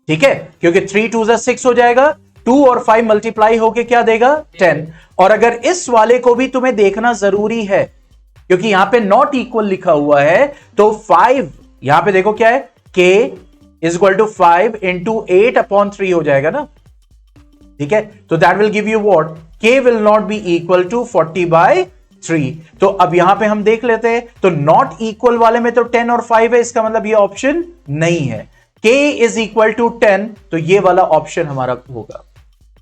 [SPEAKER 2] ठीक है, क्योंकि 3 2 6 हो जाएगा, 2 और 5 मल्टीप्लाई होके क्या देगा 10। और अगर इस वाले को भी तुम्हें देखना जरूरी है, क्योंकि यहां पे नॉट इक्वल लिखा हुआ है, तो 5 यहां पे देखो क्या है, k is equal to 5 into 8/3 हो जाएगा ना। ठीक है, तो that will give you what, k will not be equal to 40/3। तो अब यहां पे हम देख लेते हैं, तो नॉट इक्वल वाले में तो 10 और 5 है, इसका मतलब ये ऑप्शन नहीं है। k इज इक्वल टू 10, तो ये वाला ऑप्शन हमारा होगा।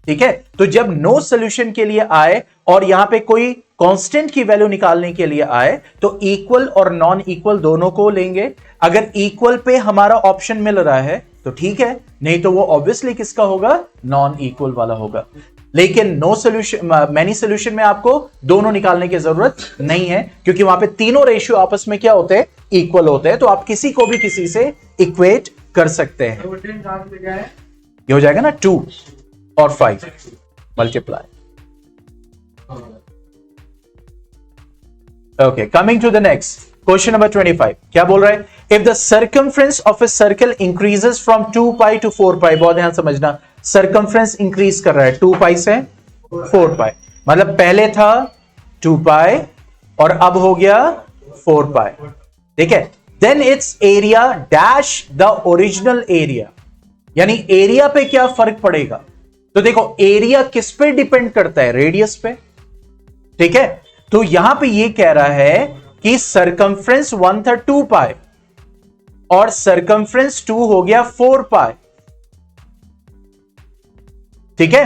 [SPEAKER 2] ठीक है, तो जब नो सॉल्यूशन के लिए आए और यहां पे कोई कांस्टेंट की वैल्यू निकालने के लिए आए, तो इक्वल और नॉन इक्वल दोनों को लेंगे। अगर इक्वल पे हमारा ऑप्शन मिल रहा है तो ठीक है, नहीं तो वो ऑब्वियसली किसका होगा, नॉन इक्वल वाला होगा। लेकिन नो सोल्यूशन, मैनी सोल्यूशन में आपको दोनों निकालने की जरूरत नहीं है, क्योंकि वहां पे तीनों रेशियो आपस में क्या होते हैं, इक्वल होते हैं। तो आप किसी को भी किसी से इक्वेट कर सकते हैं। ये हो जाएगा ना 2 और 5 multiply. Okay, coming to the next question number 25। क्या बोल रहा है, if the circumference of a circle increases from 2 pi to 4 pi. बहुत ध्यान समझना, सर्कमफ्रेंस इंक्रीज कर रहा है 2 पाई से 4 पाई, मतलब पहले था 2 पाई और अब हो गया 4 पाई, ठीक है। Then its area dash the original area, यानी एरिया पे क्या फर्क पड़ेगा। तो देखो एरिया किस पे डिपेंड करता है, रेडियस पे, ठीक है। तो यहां पे ये कह रहा है कि सरकमफ्रेंस 1 था 2 पाई और सरकमफ्रेंस 2 हो गया 4 पाई, ठीक है।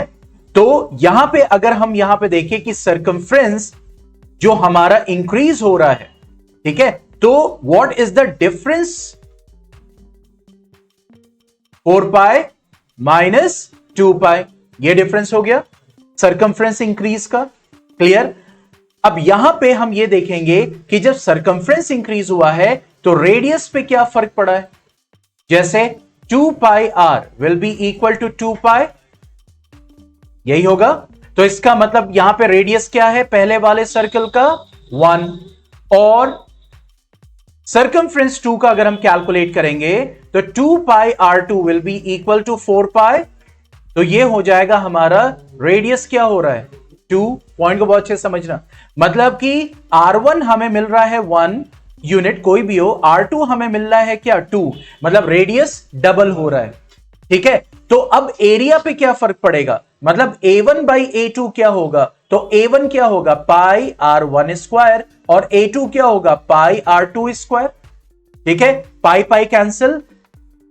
[SPEAKER 2] तो यहां पे अगर हम यहां पे देखें कि सरकमफ्रेंस जो हमारा इंक्रीज हो रहा है, ठीक है, तो what is the difference, 4 pi minus 2 पाई, ये डिफरेंस हो गया सरकमफ्रेंस इंक्रीज का। क्लियर। अब यहां पे हम ये देखेंगे कि जब सरकमफ्रेंस इंक्रीज हुआ है तो रेडियस पे क्या फर्क पड़ा है। जैसे 2 pi r will be equal to 2 pi, यही होगा। तो इसका मतलब यहां पे रेडियस क्या है पहले वाले सर्कल का 1, और सरकमफ्रेंस 2 का अगर हम कैलकुलेट करेंगे तो 2 pi R2 will be equal to 4 pi. तो ये हो जाएगा हमारा रेडियस क्या हो रहा है 2। पॉइंट को बहुत अच्छे से समझना, मतलब कि R1 हमें मिल रहा है 1 यूनिट, कोई भी हो, R2 हमें मिल रहा है क्या 2, मतलब रेडियस डबल हो रहा है, ठीक है। तो अब एरिया पे क्या फर्क पड़ेगा, मतलब A1 बाई A2 क्या होगा, तो A1 क्या होगा पाई R1 स्क्वायर और A2 क्या होगा पाई R2 स्क्वायर, ठीक है। पाई पाई कैंसिल,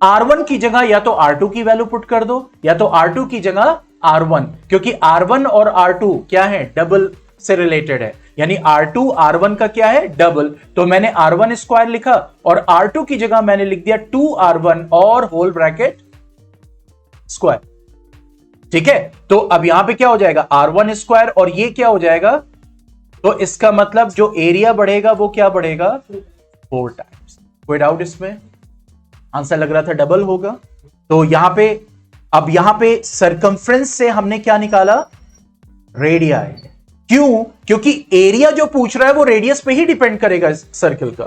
[SPEAKER 2] R1 की जगह या तो R2 की वैल्यू पुट कर दो या तो R2 की जगह R1, क्योंकि R1 और R2 क्या है, डबल से रिलेटेड है, यानी R2 R1 का क्या है, डबल। तो मैंने R1 स्क्वायर लिखा और R2 की जगह मैंने लिख दिया 2R1 और होल ब्रैकेट स्क्वायर, ठीक है। तो अब यहां पे क्या हो जाएगा R1 स्क्वायर और ये क्या हो जाएगा, तो इसका मतलब जो एरिया बढ़ेगा वो क्या बढ़ेगा 4 टाइम्स। कोई डाउट इसमें, आंसर लग रहा था डबल होगा। तो यहां पे अब यहां पे सरकमफ्रेंस से हमने क्या निकाला, रेडियाई। क्यों, क्योंकि एरिया जो पूछ रहा है वो रेडियस पे ही डिपेंड करेगा सर्कल का,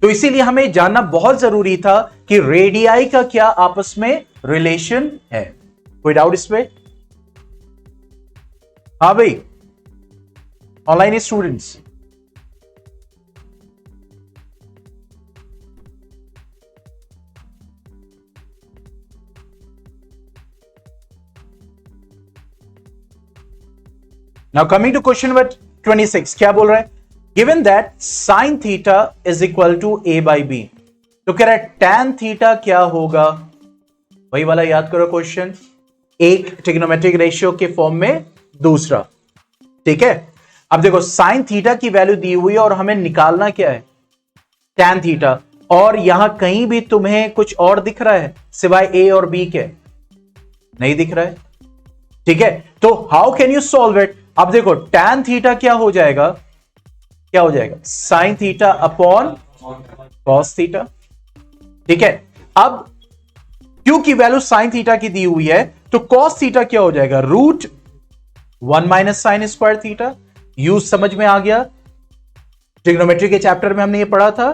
[SPEAKER 2] तो इसीलिए हमें जानना बहुत जरूरी था कि रेडियाई का क्या आपस में रिलेशन है। कोई डाउट इसमें, हाँ भाई online students, Now coming to question number 26, क्या बोल रहा है, given that sin theta is equal to a by b, तो कह रहा है tan theta क्या होगा, वही वाला याद करो क्वेश्चन, एक ट्रिग्नोमेट्रिक रेशियो के फॉर्म में दूसरा, ठीक है। अब देखो sin थीटा की वैल्यू दी हुई है और हमें निकालना क्या है tan थीटा, और यहां कहीं भी तुम्हें कुछ और दिख रहा है सिवाय a और b के, नहीं दिख रहा है, ठीक है। तो how can you solve it, अब देखो tan थीटा क्या हो जाएगा, क्या हो जाएगा sin theta upon cos theta, ठीक है। अब Q की वैल्यू sin थीटा की दी हुई है तो cos थीटा क्या हो जाएगा √1 minus sign square theta. Use समझ में आ गया, ट्रिग्नोमेट्री के चैप्टर में हमने ये पढ़ा था,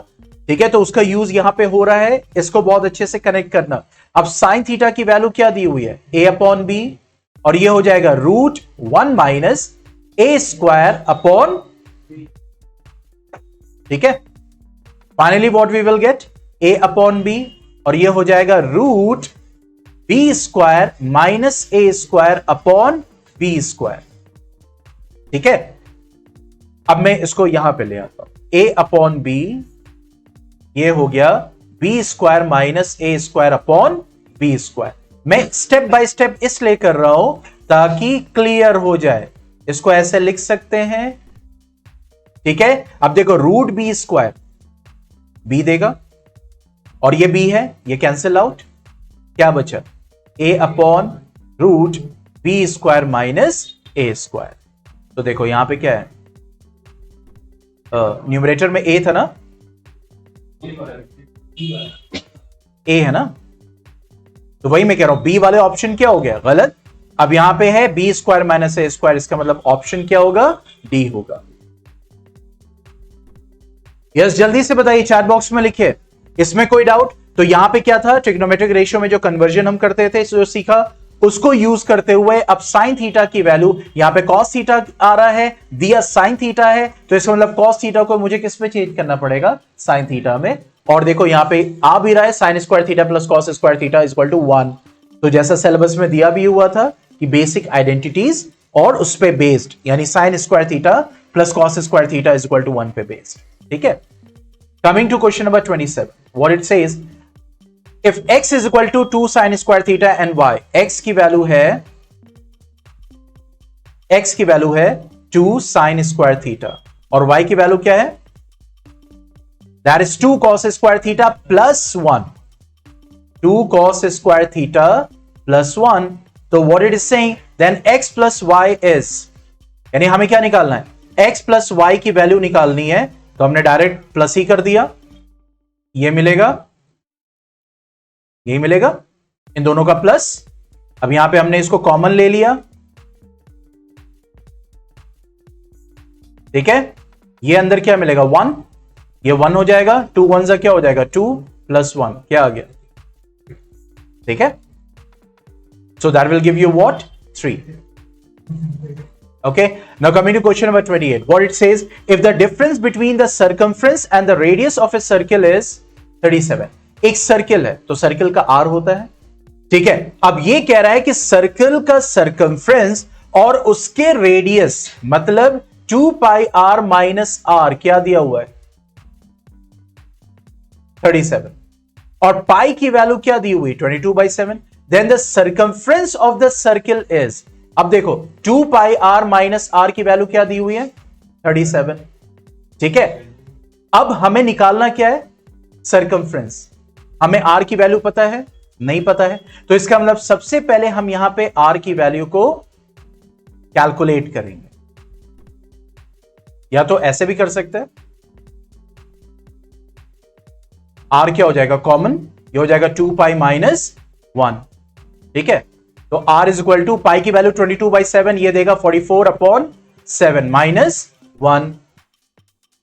[SPEAKER 2] ठीक है। तो उसका यूज यहां पे हो रहा है, इसको बहुत अच्छे से कनेक्ट करना। अब sin थीटा की वैल्यू क्या दी हुई है a अपॉन बी, और ये हो जाएगा √1 माइनस a स्क्वायर अपॉन, ठीक है। Finally what we will get a upon b, और ये हो जाएगा √b square minus a square upon b square, ठीक है। अब मैं इसको यहां पे ले आता हूं, a अपॉन b, ये हो गया b square minus a square upon b square. मैं स्टेप बाय स्टेप इसलिए कर रहा हूं ताकि क्लियर हो जाए, इसको ऐसे लिख सकते हैं, ठीक है। अब देखो √b स्क्वायर b देगा और ये b है, ये कैंसिल आउट, क्या बचा? a upon root b square minus a square. तो देखो यहां पे क्या है, न्यूमरेटर में a था ना, a है ना, तो वही मैं कह रहा हूं b वाले ऑप्शन क्या हो गया? गलत। अब यहां पे है B square minus a square, इसका मतलब ऑप्शन क्या होगा? डी होगा। यस, जल्दी से बताइए, चैट बॉक्स में लिखिए, इसमें कोई डाउट? तो यहां पे क्या था, ट्रिग्नोमेट्रिक रेशियो में जो कन्वर्जन हम करते थे, जो सीखा, उसको यूज करते हुए अब साइन थीटा की वैल्यू, यहां पे कॉस थीटा आ रहा है, दिया साइन थीटा है, तो इसका मतलब कॉस थीटा को मुझे किस में चेंज करना पड़ेगा? साइन थीटा में। और देखो यहां पे आ भी रहा है sine square theta plus cos square theta is equal to 1। तो जैसा सिलेबस में दिया भी हुआ था कि बेसिक आइडेंटिटीज और उस पे बेस्ड, यानी sine square theta plus cos square theta is equal to 1 पे बेस्ड। ठीक है, coming to question number 27, what it says, if x is equal to 2 sin square theta and y, x की वैल्यू है 2 sin square theta और y की वैल्यू क्या है? that is 2 cos square theta plus 1, 2 cos square theta plus 1। तो what it is saying, then x plus y is, यानी हमें क्या निकालना है? x plus y की वैल्यू निकालनी है, तो हमने डायरेक्ट प्लस ही कर दिया, ये मिलेगा, यही मिलेगा, इन दोनों का प्लस। अब यहां पे हमने इसको कॉमन ले लिया, ठीक है, ये अंदर क्या मिलेगा? 1, ये 1 हो जाएगा, 2 1 जा क्या हो जाएगा? 2 प्लस 1 क्या आ गया? ठीक है, so that will give you what? 3। Okay, now coming to question number 28, what it says, if the difference between the circumference and the radius of a circle is 37, एक सर्किल है तो सर्किल का आर होता है, ठीक है। अब ये कह रहा है कि सर्किल का सर्कमफ्रेंस और उसके रेडियस मतलब 2 पाई आर माइनस आर क्या दिया हुआ है? 37, और पाई की वैल्यू क्या दी हुई? 22/7। Then the circumference of the circle is, अब देखो 2 पाई आर माइनस आर की वैल्यू क्या दी हुई है? 37, ठीक है। अब हमें निकालना क्या है? सर्कमफ्रेंस। हमें आर की वैल्यू पता है? नहीं पता है, तो इसका मतलब सबसे पहले हम यहां पे आर की वैल्यू को कैलकुलेट करेंगे, या तो ऐसे भी कर सकते हैं, आर क्या हो जाएगा? कॉमन, ये हो जाएगा 2 पाई माइनस 1, ठीक है। तो आर इज इक्वल टू पाई की वैल्यू 22/7, ये देगा 44/7 माइनस 1,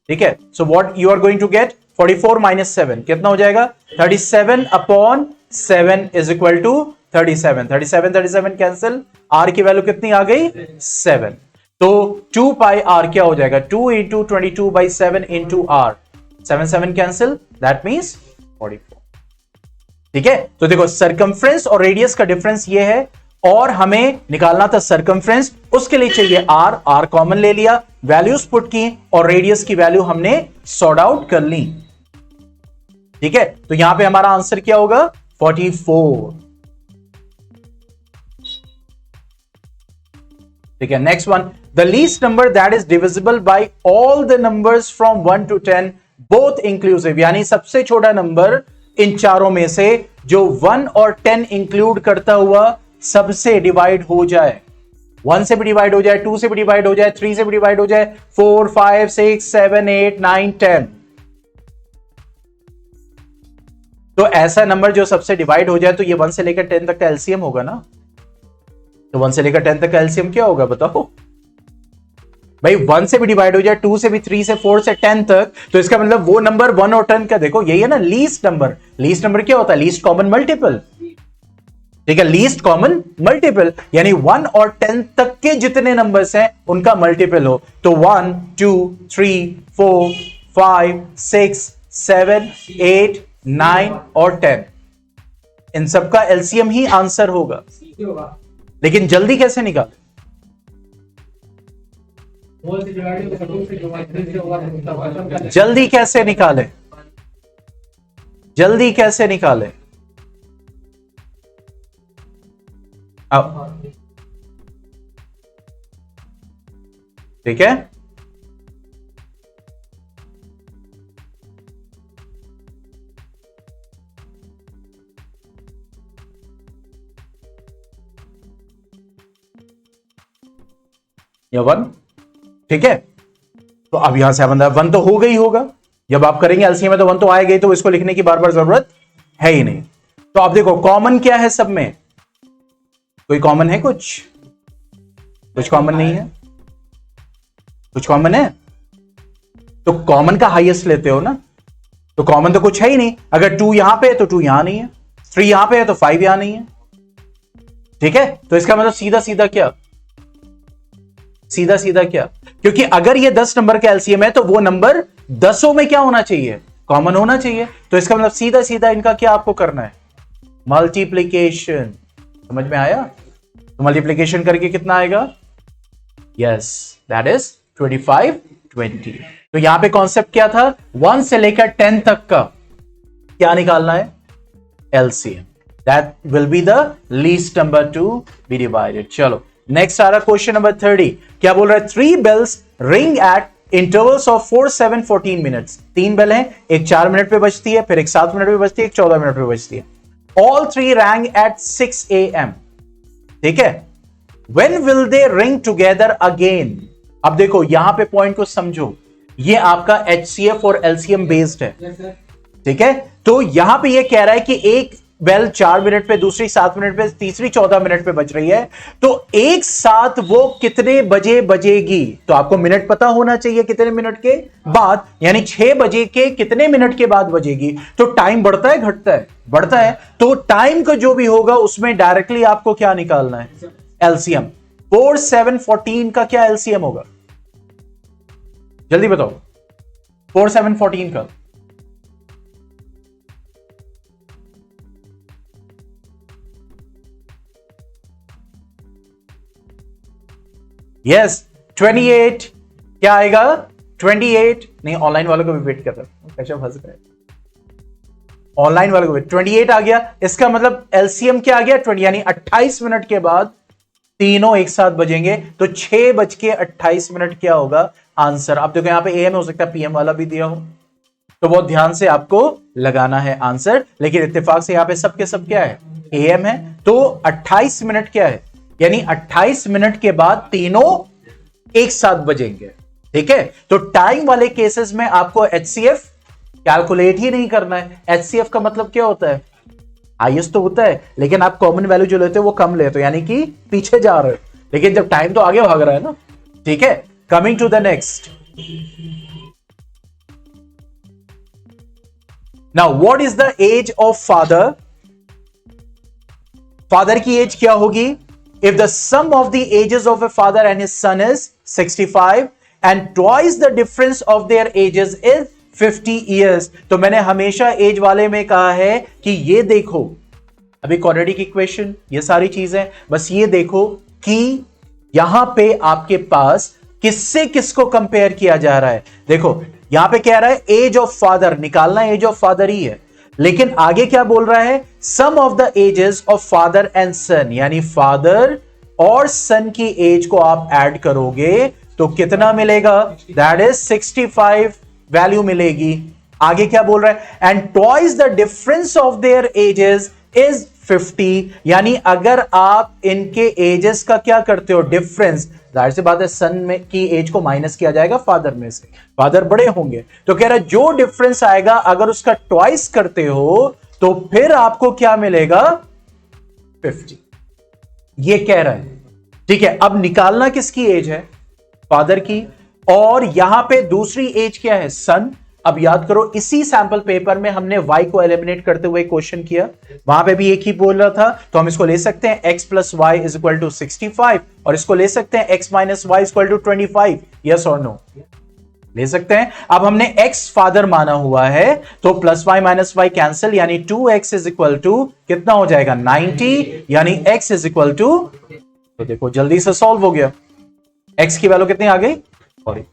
[SPEAKER 2] ठीक है। So what you are going to get? 44 minus 7 कितना हो जाएगा? 37/7 is equal to 37। 37 cancel, r की वैल्यू कितनी आ गई? 7। तो 2 पाई आर क्या हो जाएगा? 2 into 22/7 into r, 7 cancel, that means 44, ठीक है। तो देखो सर्कमफ्रेंस और रेडियस का डिफरेंस ये है, और हमें निकालना था सर्कमफ्रेंस, उसके लिए चाहिए आर, आर कॉमन ले लिया, वैल्यूज पुट की और रेडियस की वैल्यू हमने सॉर्ट आउट कर ली, ठीक है। तो यहां पे हमारा आंसर क्या होगा? 44, ठीक है। Next one, the least number that is divisible by all the numbers from 1 to 10 both inclusive, यानी सबसे छोटा नंबर इन चारों में से जो 1 और 10 इंक्लूड करता हुआ सबसे डिवाइड हो जाए, 1 से भी डिवाइड हो जाए, 2 से भी डिवाइड हो जाए, 3 से भी डिवाइड हो जाए, 4 5 6 7 8 9 10, तो ऐसा नंबर जो सबसे डिवाइड हो जाए, तो ये 1 से लेकर 10 तक का एलसीएम होगा ना। तो 1 से लेकर 10 तक का एलसीएम क्या होगा बताओ भाई? 1 से भी डिवाइड हो जाए, 2 से भी, 3 से, 4 से 10 तक, तो इसका मतलब वो नंबर 1 और 10 का, देखो यही है ना लीस्ट नंबर। लीस्ट नंबर क्या होता है? लीस्ट कॉमन मल्टीपल, ठीक है। लीस्ट कॉमन मल्टीपल यानी 1 और 10 तक के जितने नंबर्स हैं उनका मल्टीपल हो, तो 1 2 3 4 5 6 7 8 9 और 10, इन सबका एलसीएम ही आंसर होगा। लेकिन जल्दी कैसे निकाले? जल्दी कैसे निकाले? जल्दी कैसे निकाले? अब ठीक है, या 1, ठीक है। तो अब यहां से बंदा 1 तो हो गई होगा, जब आप करेंगे एलसीएम में तो 1 तो आएगा ही, तो इसको लिखने की बार बार जरूरत है ही नहीं। तो आप देखो कॉमन क्या है सब में, कोई कॉमन है? कुछ कॉमन नहीं है, कुछ कॉमन है तो कॉमन का हाईएस्ट लेते हो ना, तो कॉमन तो कुछ है ही नहीं। अगर 2 यहां पे है तो 2 यहां नहीं है, 3 यहां पे है तो 5 यहां नहीं है, ठीक है। तो इसका मतलब सीधा सीधा क्या, सीधा सीधा क्या, क्योंकि अगर ये 10 नंबर का एलसीएम है तो वो नंबर 10 में क्या होना चाहिए, कॉमन होना चाहिए। तो इसका मतलब सीधा सीधा इनका क्या आपको करना है, मल्टीप्लीकेशन। समझ में आया? तो मल्टीप्लीकेशन करके कितना आएगा, यस दैट इज 25 20। तो यहां पे कॉन्सेप्ट क्या था, 1 से लेकर 10 तक का क्या निकालना है, LCM. That will be the least number to be divided. चलो नेक्स्ट आ रहा क्वेश्चन नंबर 30। क्या बोल रहा है, 3 bells ring at intervals of 4, 7, 14 minutes। 3 bell हैं, एक 4 मिनट पे बजती है, फिर एक 7 मिनट पे बजती है, एक 14 मिनट पे बजती है। All 3 rang at 6 AM, ठीक है। When will they ring together again? अब देखो यहां पे पॉइंट को समझो, ये आपका HCF और LCM बेस्ड है, ठीक है। तो यहां पे ये कह रहा है कि एक बेल 4 मिनट पे, दूसरी 7 मिनट पे, तीसरी 14 मिनट पे बज रही है, तो एक साथ वो कितने बजे बजेगी। तो आपको मिनट पता होना चाहिए कितने मिनट के बाद, यानी 6 बजे के कितने मिनट के बाद बजेगी। तो टाइम बढ़ता है घटता है, बढ़ता है, तो टाइम का जो भी होगा उसमें डायरेक्टली आपको क्या निकालना है, एलसीएम। 4, 7, 14 का क्या एलसीएम होगा, जल्दी बताओ। 4, 7, 14 का यस 28 क्या आएगा, 28 नहीं, ऑनलाइन वालों को भी वेट कर रहा हूं, कैसे फंस गए ऑनलाइन वालों को भी। 28 आ गया, इसका मतलब एलसीएम क्या आ गया, 20, यानी 28 मिनट के बाद तीनों एक साथ बजेंगे, तो 6:28 मिनट क्या होगा आंसर। आप देखो यहां पे एएम हो सकता है, पीएम वाला भी दिया हो, तो बहुत ध्यान से आपको लगाना है आंसर। लेकिन इत्तेफाक से यहां पे सब के सब क्या है, एएम है, तो 28 मिनट क्या है, यानी 28 मिनट के बाद तीनों एक साथ बजेंगे, ठीक है। तो टाइम वाले केसेस में आपको एचसीएफ कैलकुलेट ही नहीं करना है। एचसीएफ का मतलब क्या होता है, हाईएस्ट तो होता है, लेकिन आप कॉमन वैल्यू जो लेते हो वो कम लेते हो, यानी कि पीछे जा रहे हो, लेकिन जब टाइम तो आगे भाग रहा है ना, ठीक है। Coming to the next, now what is the age of father. Father की एज क्या होगी, if the sum of the ages of a father and his son is 65 and twice the difference of their ages is 50 years। तो मैंने हमेशा एज वाले में कहा है कि ये देखो, अभी क्वाड्रेटिक इक्वेशन ये सारी चीजें, बस ये देखो कि यहां पे आपके पास किससे किसको कंपेयर किया जा रहा है। देखो यहां पे कह रहा है एज ऑफ फादर निकालना, एज ऑफ फादर ही है, लेकिन आगे क्या बोल रहा है, sum of the ages of father and son, यानी फादर और सन की एज को आप ऐड करोगे तो कितना मिलेगा, दैट इज 65 वैल्यू मिलेगी। आगे क्या बोल रहा है, and twice the difference of their edges is 50, यानी अगर आप इनके एजेस का क्या करते हो, डिफरेंस, जाहिर सी बात है सन में की एज को माइनस किया जाएगा फादर में से, फादर बड़े होंगे, तो कह रहा है जो डिफरेंस आएगा अगर उसका ट्वाइस करते हो तो फिर आपको क्या मिलेगा, 50। ये कह रहा है, ठीक है। अब निकालना किसकी एज है, फादर की, और यहां पे दूसरी एज क्या है, सन। अब याद करो इसी सैंपल पेपर में हमने y को एलिमिनेट करते हुए क्वेश्चन किया, वहां पे भी एक ही बोल रहा था, तो हम इसको ले सकते हैं x plus Y is equal to 65, और इसको ले सकते हैं x minus y is equal to 25, yes और नो, ले सकते हैं। अब हमने x फादर माना हुआ है, तो plus y minus y cancel, यानी 2x इज इक्वल टू कितना हो जाएगा, 90, यानी x इज इक्वल टू, तो देखो जल्दी से सॉल्व हो गया, x की वैल्यू कितनी आ गई, सॉरी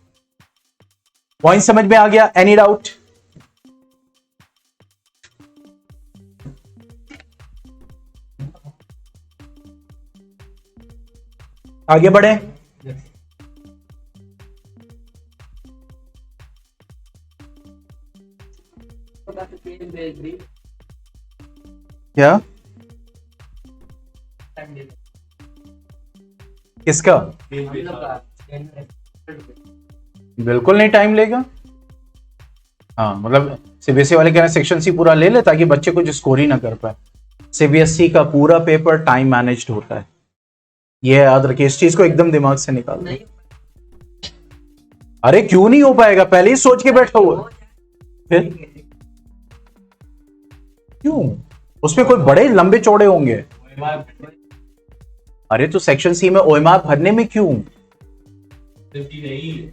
[SPEAKER 2] पॉइंट समझ में आ गया, एनी डाउट। आगे बढ़े, क्या किसका, बिल्कुल नहीं टाइम लेगा। हाँ मतलब सीबीएसई वाले कह रहे हैं सेक्शन सी पूरा ले ले ताकि बच्चे कुछ स्कोर ही ना कर पाए। सीबीएसई का पूरा पेपर टाइम मैनेज्ड होता है, ये याद रखिए, इस चीज को एकदम दिमाग से निकाल दो। अरे क्यों नहीं हो पाएगा, पहले ही सोच के बैठा हुआ फिर क्यों, उसमें कोई बड़े लंबे चौड़े होंगे। अरे तो सेक्शन सी में ओएमआर भरने में क्यों,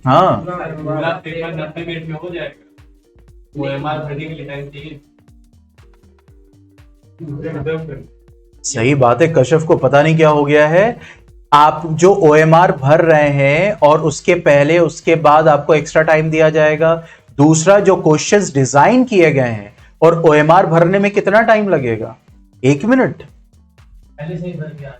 [SPEAKER 2] हाँ
[SPEAKER 1] पूरा पेपर 90 मिनट में हो जाएगा, ओएमआर भरने के लिए टाइम चाहिए।
[SPEAKER 2] सही बात है, कश्यप को पता नहीं क्या हो गया है। आप जो ओएमआर भर रहे हैं और उसके पहले उसके बाद आपको एक्स्ट्रा टाइम दिया जाएगा। दूसरा जो क्वेश्चंस डिजाइन किए गए हैं और ओएमआर भरने में कितना टाइम लगेगा, 1 मिनट।
[SPEAKER 1] पहले से ही भर गया,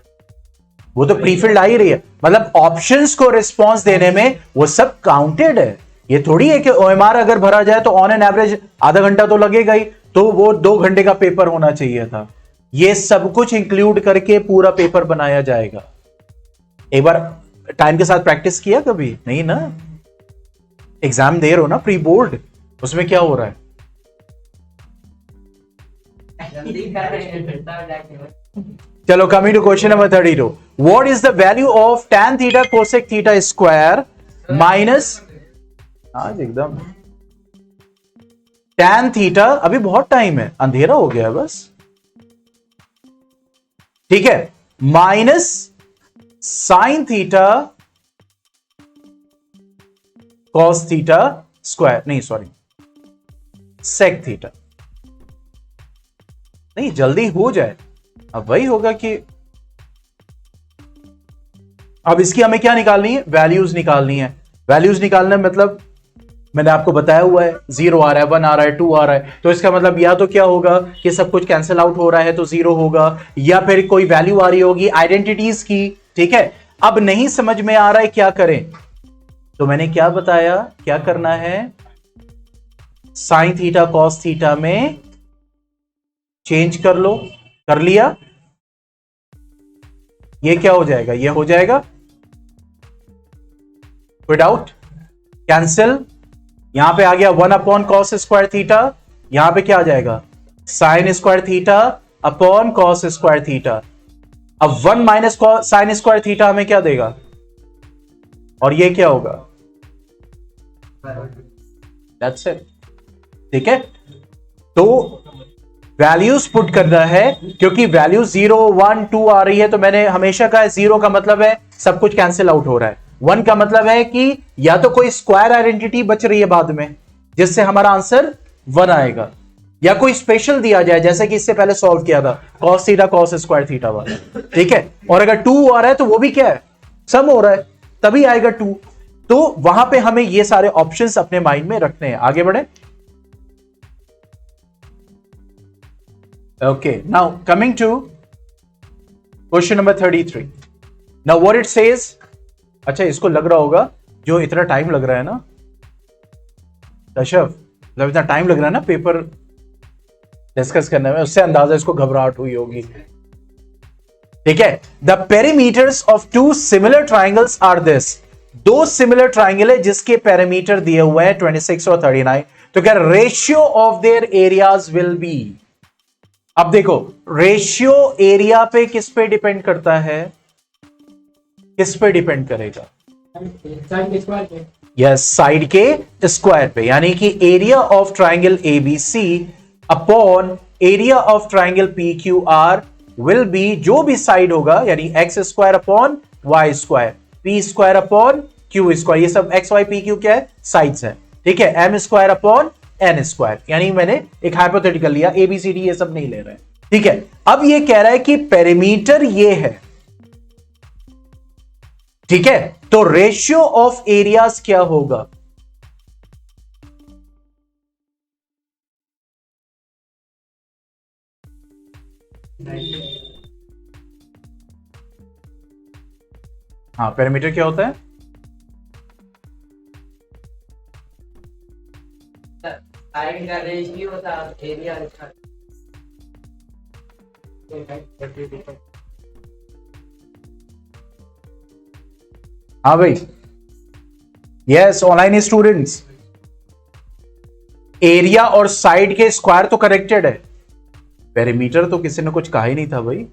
[SPEAKER 2] वो तो प्रीफिल्ड आ ही रही है, मतलब ऑप्शंस को रिस्पॉन्स देने में वो सब काउंटेड है। ये थोड़ी है कि ओएमआर अगर भरा जाए तो ऑन एन एवरेज आधा घंटा तो लगेगा ही, तो वो 2 घंटे का पेपर होना चाहिए था। ये सब कुछ इंक्लूड करके पूरा पेपर बनाया जाएगा। एक बार टाइम के साथ प्रैक्टिस किया कभी नहीं ना, एग्जाम दे रहे हो ना प्री बोर्ड, उसमें क्या हो रहा है।
[SPEAKER 3] जल्दी कर रहे हैं फिर तब जाके।
[SPEAKER 2] चलो coming to question number 32, what is the value of tan theta cosec theta square minus, आज एकदम tan थीटा, अभी बहुत टाइम है, अंधेरा हो गया है बस, ठीक है, minus sine theta cos theta square, नहीं सॉरी सेक थीटा। नहीं जल्दी हो जाए, अब वही होगा कि अब इसकी हमें क्या निकालनी है, वैल्यूज निकालनी है। वैल्यूज निकालना मतलब मैंने आपको बताया हुआ है, 0 आ रहा है, 1 आ रहा है, 2 आ रहा है, तो इसका मतलब या तो क्या होगा कि सब कुछ कैंसिल आउट हो रहा है तो 0 होगा, या फिर कोई वैल्यू आ रही होगी आइडेंटिटीज की, ठीक है। अब नहीं समझ में आ रहा है क्या करें, तो मैंने क्या बताया, क्या करना है, साइन थीटा कॉस थीटा में चेंज कर लो, कर लिया, ये क्या हो जाएगा, ये हो जाएगा, कोई डाउट, कैंसिल, यहां पे आ गया 1 अपॉन कॉस स्क्वायर थीटा, यहां पे क्या आ जाएगा sign square theta upon cos square theta. अब 1 माइनस साइन स्क्वायर थीटा हमें क्या देगा, और ये क्या होगा, दैट्स इट, ठीक है। तो वैल्यूज पुट करना है, क्योंकि वैल्यू 0 1 2 आ रही है, तो मैंने हमेशा कहा 0 का मतलब है सब कुछ कैंसिल आउट हो रहा है, 1 का मतलब है कि या तो कोई स्क्वायर आइडेंटिटी बच रही है बाद में जिससे हमारा आंसर 1 आएगा, या कोई स्पेशल दिया जाए जैसे कि इससे पहले सॉल्व किया था cos theta cos square theta वाला, ठीक है। और अगर 2 आ रहा है तो वो भी क्या है, सम हो रहा है, तभी आएगा 2। तो वहां पे हमें ये सारे ऑप्शंस अपने माइंड में रखने हैं। आगे बढ़े, okay, now coming to question number 33, now what it says, अच्छा इसको लग रहा होगा जो इतना टाइम लग रहा है ना कश्यप, जब इतना टाइम लग रहा है ना पेपर डिस्कस करने में, उससे अंदाजा इसको घबराहट हुई होगी, ठीक है। The perimeters of 2 similar triangles are this, 2 similar triangle है जिसके पेरीमीटर दिए हुए हैं 26 और 39, तो क्या ratio of their areas will be. अब देखो रेशियो एरिया पे किस पे डिपेंड करता है, किस पे डिपेंड करेगा, यस साइड के स्क्वायर पे, यानी कि area of triangle ABC upon area of triangle PQR will be, जो भी साइड होगा यानी x square upon y square, p square upon q square, ये सब एक्स वाई पी क्यू क्या है, साइड्स है, ठीक है, m square upon n square, यानी मैंने एक हाइपोथेटिकल लिया, एबीसीडी ये सब नहीं ले रहे, ठीक है। अब ये कह रहा है कि पेरीमीटर ये है, ठीक है, तो रेशियो ऑफ एरियाज क्या होगा, हाँ पेरीमीटर क्या होता है,
[SPEAKER 3] साइड का रेशियो था एरिया का,
[SPEAKER 2] हाँ भाई यस ऑनलाइन स्टूडेंट्स, एरिया और साइड के स्क्वायर तो करेक्टेड है, पेरीमीटर तो किसी ने कुछ कहा ही नहीं था भाई,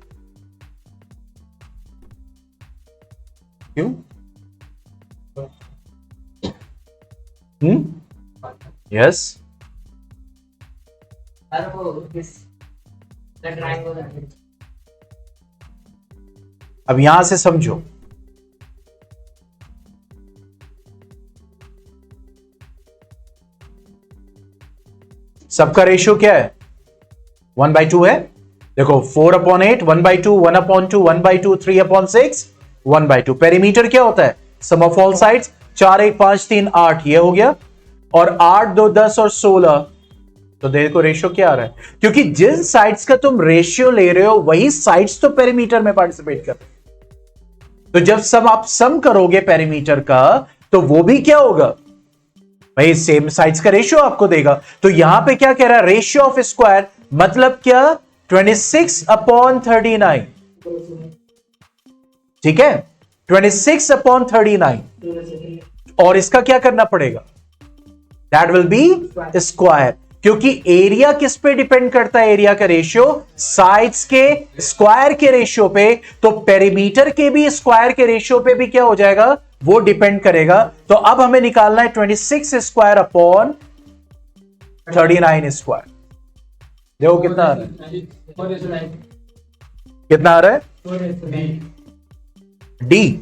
[SPEAKER 2] क्यों? यस
[SPEAKER 3] सर वो इस ट्रायंगल
[SPEAKER 2] अब यहां से समझो, सबका रेशियो क्या है? 1/2 है। देखो 4/8, 1/2, 1/2, 1/2, 3/6, 1/2। पेरीमीटर क्या होता है? Sum of all sides. 4 1 5 3 8 ये हो गया, और 8 2 10 और 16। तो देखो रेशियो क्या आ रहा है, क्योंकि जिन साइड्स का तुम रेशियो ले रहे हो वही साइड्स तो पेरीमीटर में पार्टिसिपेट कर रहे हैं। तो जब सब आप सम करोगे पेरीमीटर का, तो वो भी क्या होगा भाई, सेम साइड्स का रेशियो आपको देगा। तो यहां पे क्या कह रहा है? रेशियो ऑफ स्क्वायर, मतलब क्या? 26/39। ठीक है, 26/39। और इसका क्या करना पड़ेगा? दैट विल बी स्क्वायर, क्योंकि एरिया किस पे डिपेंड करता है? एरिया का रेशियो साइड्स के स्क्वायर के रेशियो पे। तो पेरीमीटर के भी स्क्वायर के रेशियो पे भी क्या हो जाएगा? वो डिपेंड करेगा। तो अब हमें निकालना है 26 स्क्वायर अपॉन 39 स्क्वायर। देखो कितना आ रहा है, कितना आ रहा है? डी।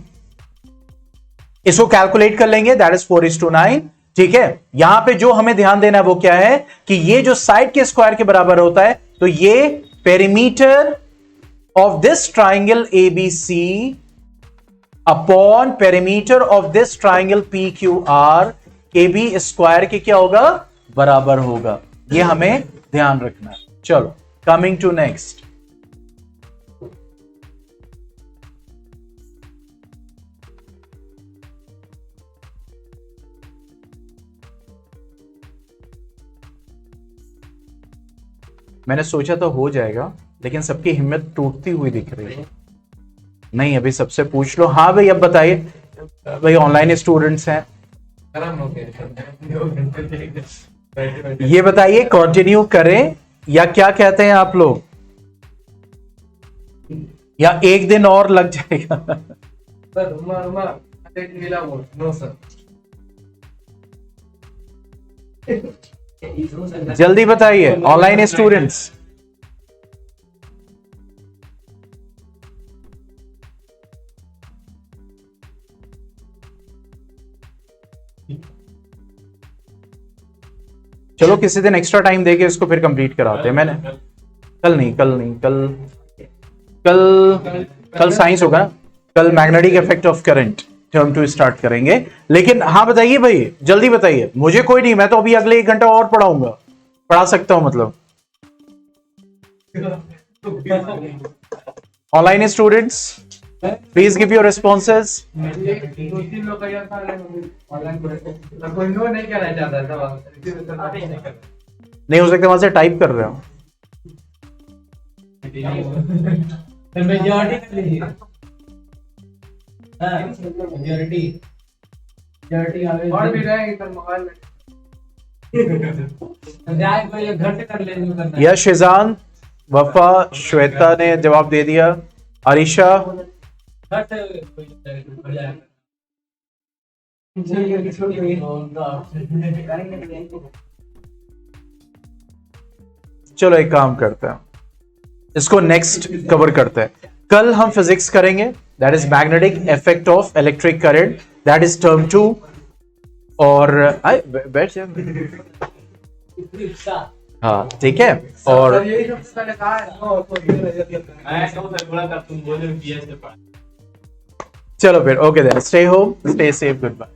[SPEAKER 2] इसको कैलकुलेट कर लेंगे, दैट इज 4:9। ठीक है, यहां पे जो हमें ध्यान देना है वो क्या है कि ये जो साइड के स्क्वायर के बराबर होता है, तो ये perimeter of this triangle ABC upon perimeter of this triangle PQR के भी स्क्वायर के क्या होगा? बराबर होगा। ये हमें ध्यान रखना है। चलो कमिंग टू नेक्स्ट। मैंने सोचा तो हो जाएगा, लेकिन सबकी हिम्मत टूटती हुई दिख रही है। नहीं, अभी सबसे पूछ लो। हाँ भाई, अब बताइए भाई, ऑनलाइन स्टूडेंट्स हैं, ये बताइए कंटिन्यू करें या क्या कहते हैं आप लोग, या एक दिन और लग जाएगा?
[SPEAKER 4] सर रुमा मिला वो नो सर।
[SPEAKER 2] जल्दी बताइए ऑनलाइन स्टूडेंट्स। चलो किसी दिन एक्स्ट्रा टाइम देके इसको फिर कंप्लीट कराते हैं। मैंने कल साइंस होगा, कल magnetic effect of current term 2 start करेंगे। लेकिन हाँ बताइए भाई, जल्दी बताइए। मुझे कोई नहीं, मैं तो अभी अगले 1 घंटा और पढ़ाऊंगा, पढ़ा सकता हूं मतलब। Online students please give your responses.
[SPEAKER 4] 2-3 लोग यार ऑनलाइन कोई नो नहीं करना चाहता था,
[SPEAKER 2] नहीं हो सकता, वहां से टाइप कर रहे हो।
[SPEAKER 1] मेजॉरिटी कर लीजिए। हाँ, मेजॉरिटी
[SPEAKER 4] और भी रहेंगे सर मोबाइल में।
[SPEAKER 1] जाए कोई एक घंटे कर ले जो करना है।
[SPEAKER 2] यह शिजान, वफा, श्वेता ने जवाब दे दिया। अरीशा,
[SPEAKER 1] घंटे कोई बढ़ जाएगा।
[SPEAKER 2] चलो एक काम करते हैं, इसको नेक्स्ट कवर करते हैं। कल हम फिजिक्स करेंगे, that is magnetic effect of electric current, that is term 2। और बैठ जाए, हाँ ठीक है। और
[SPEAKER 4] यही सब मैंने कहा है।
[SPEAKER 2] चलो फिर okay then, stay home, stay safe, good bye.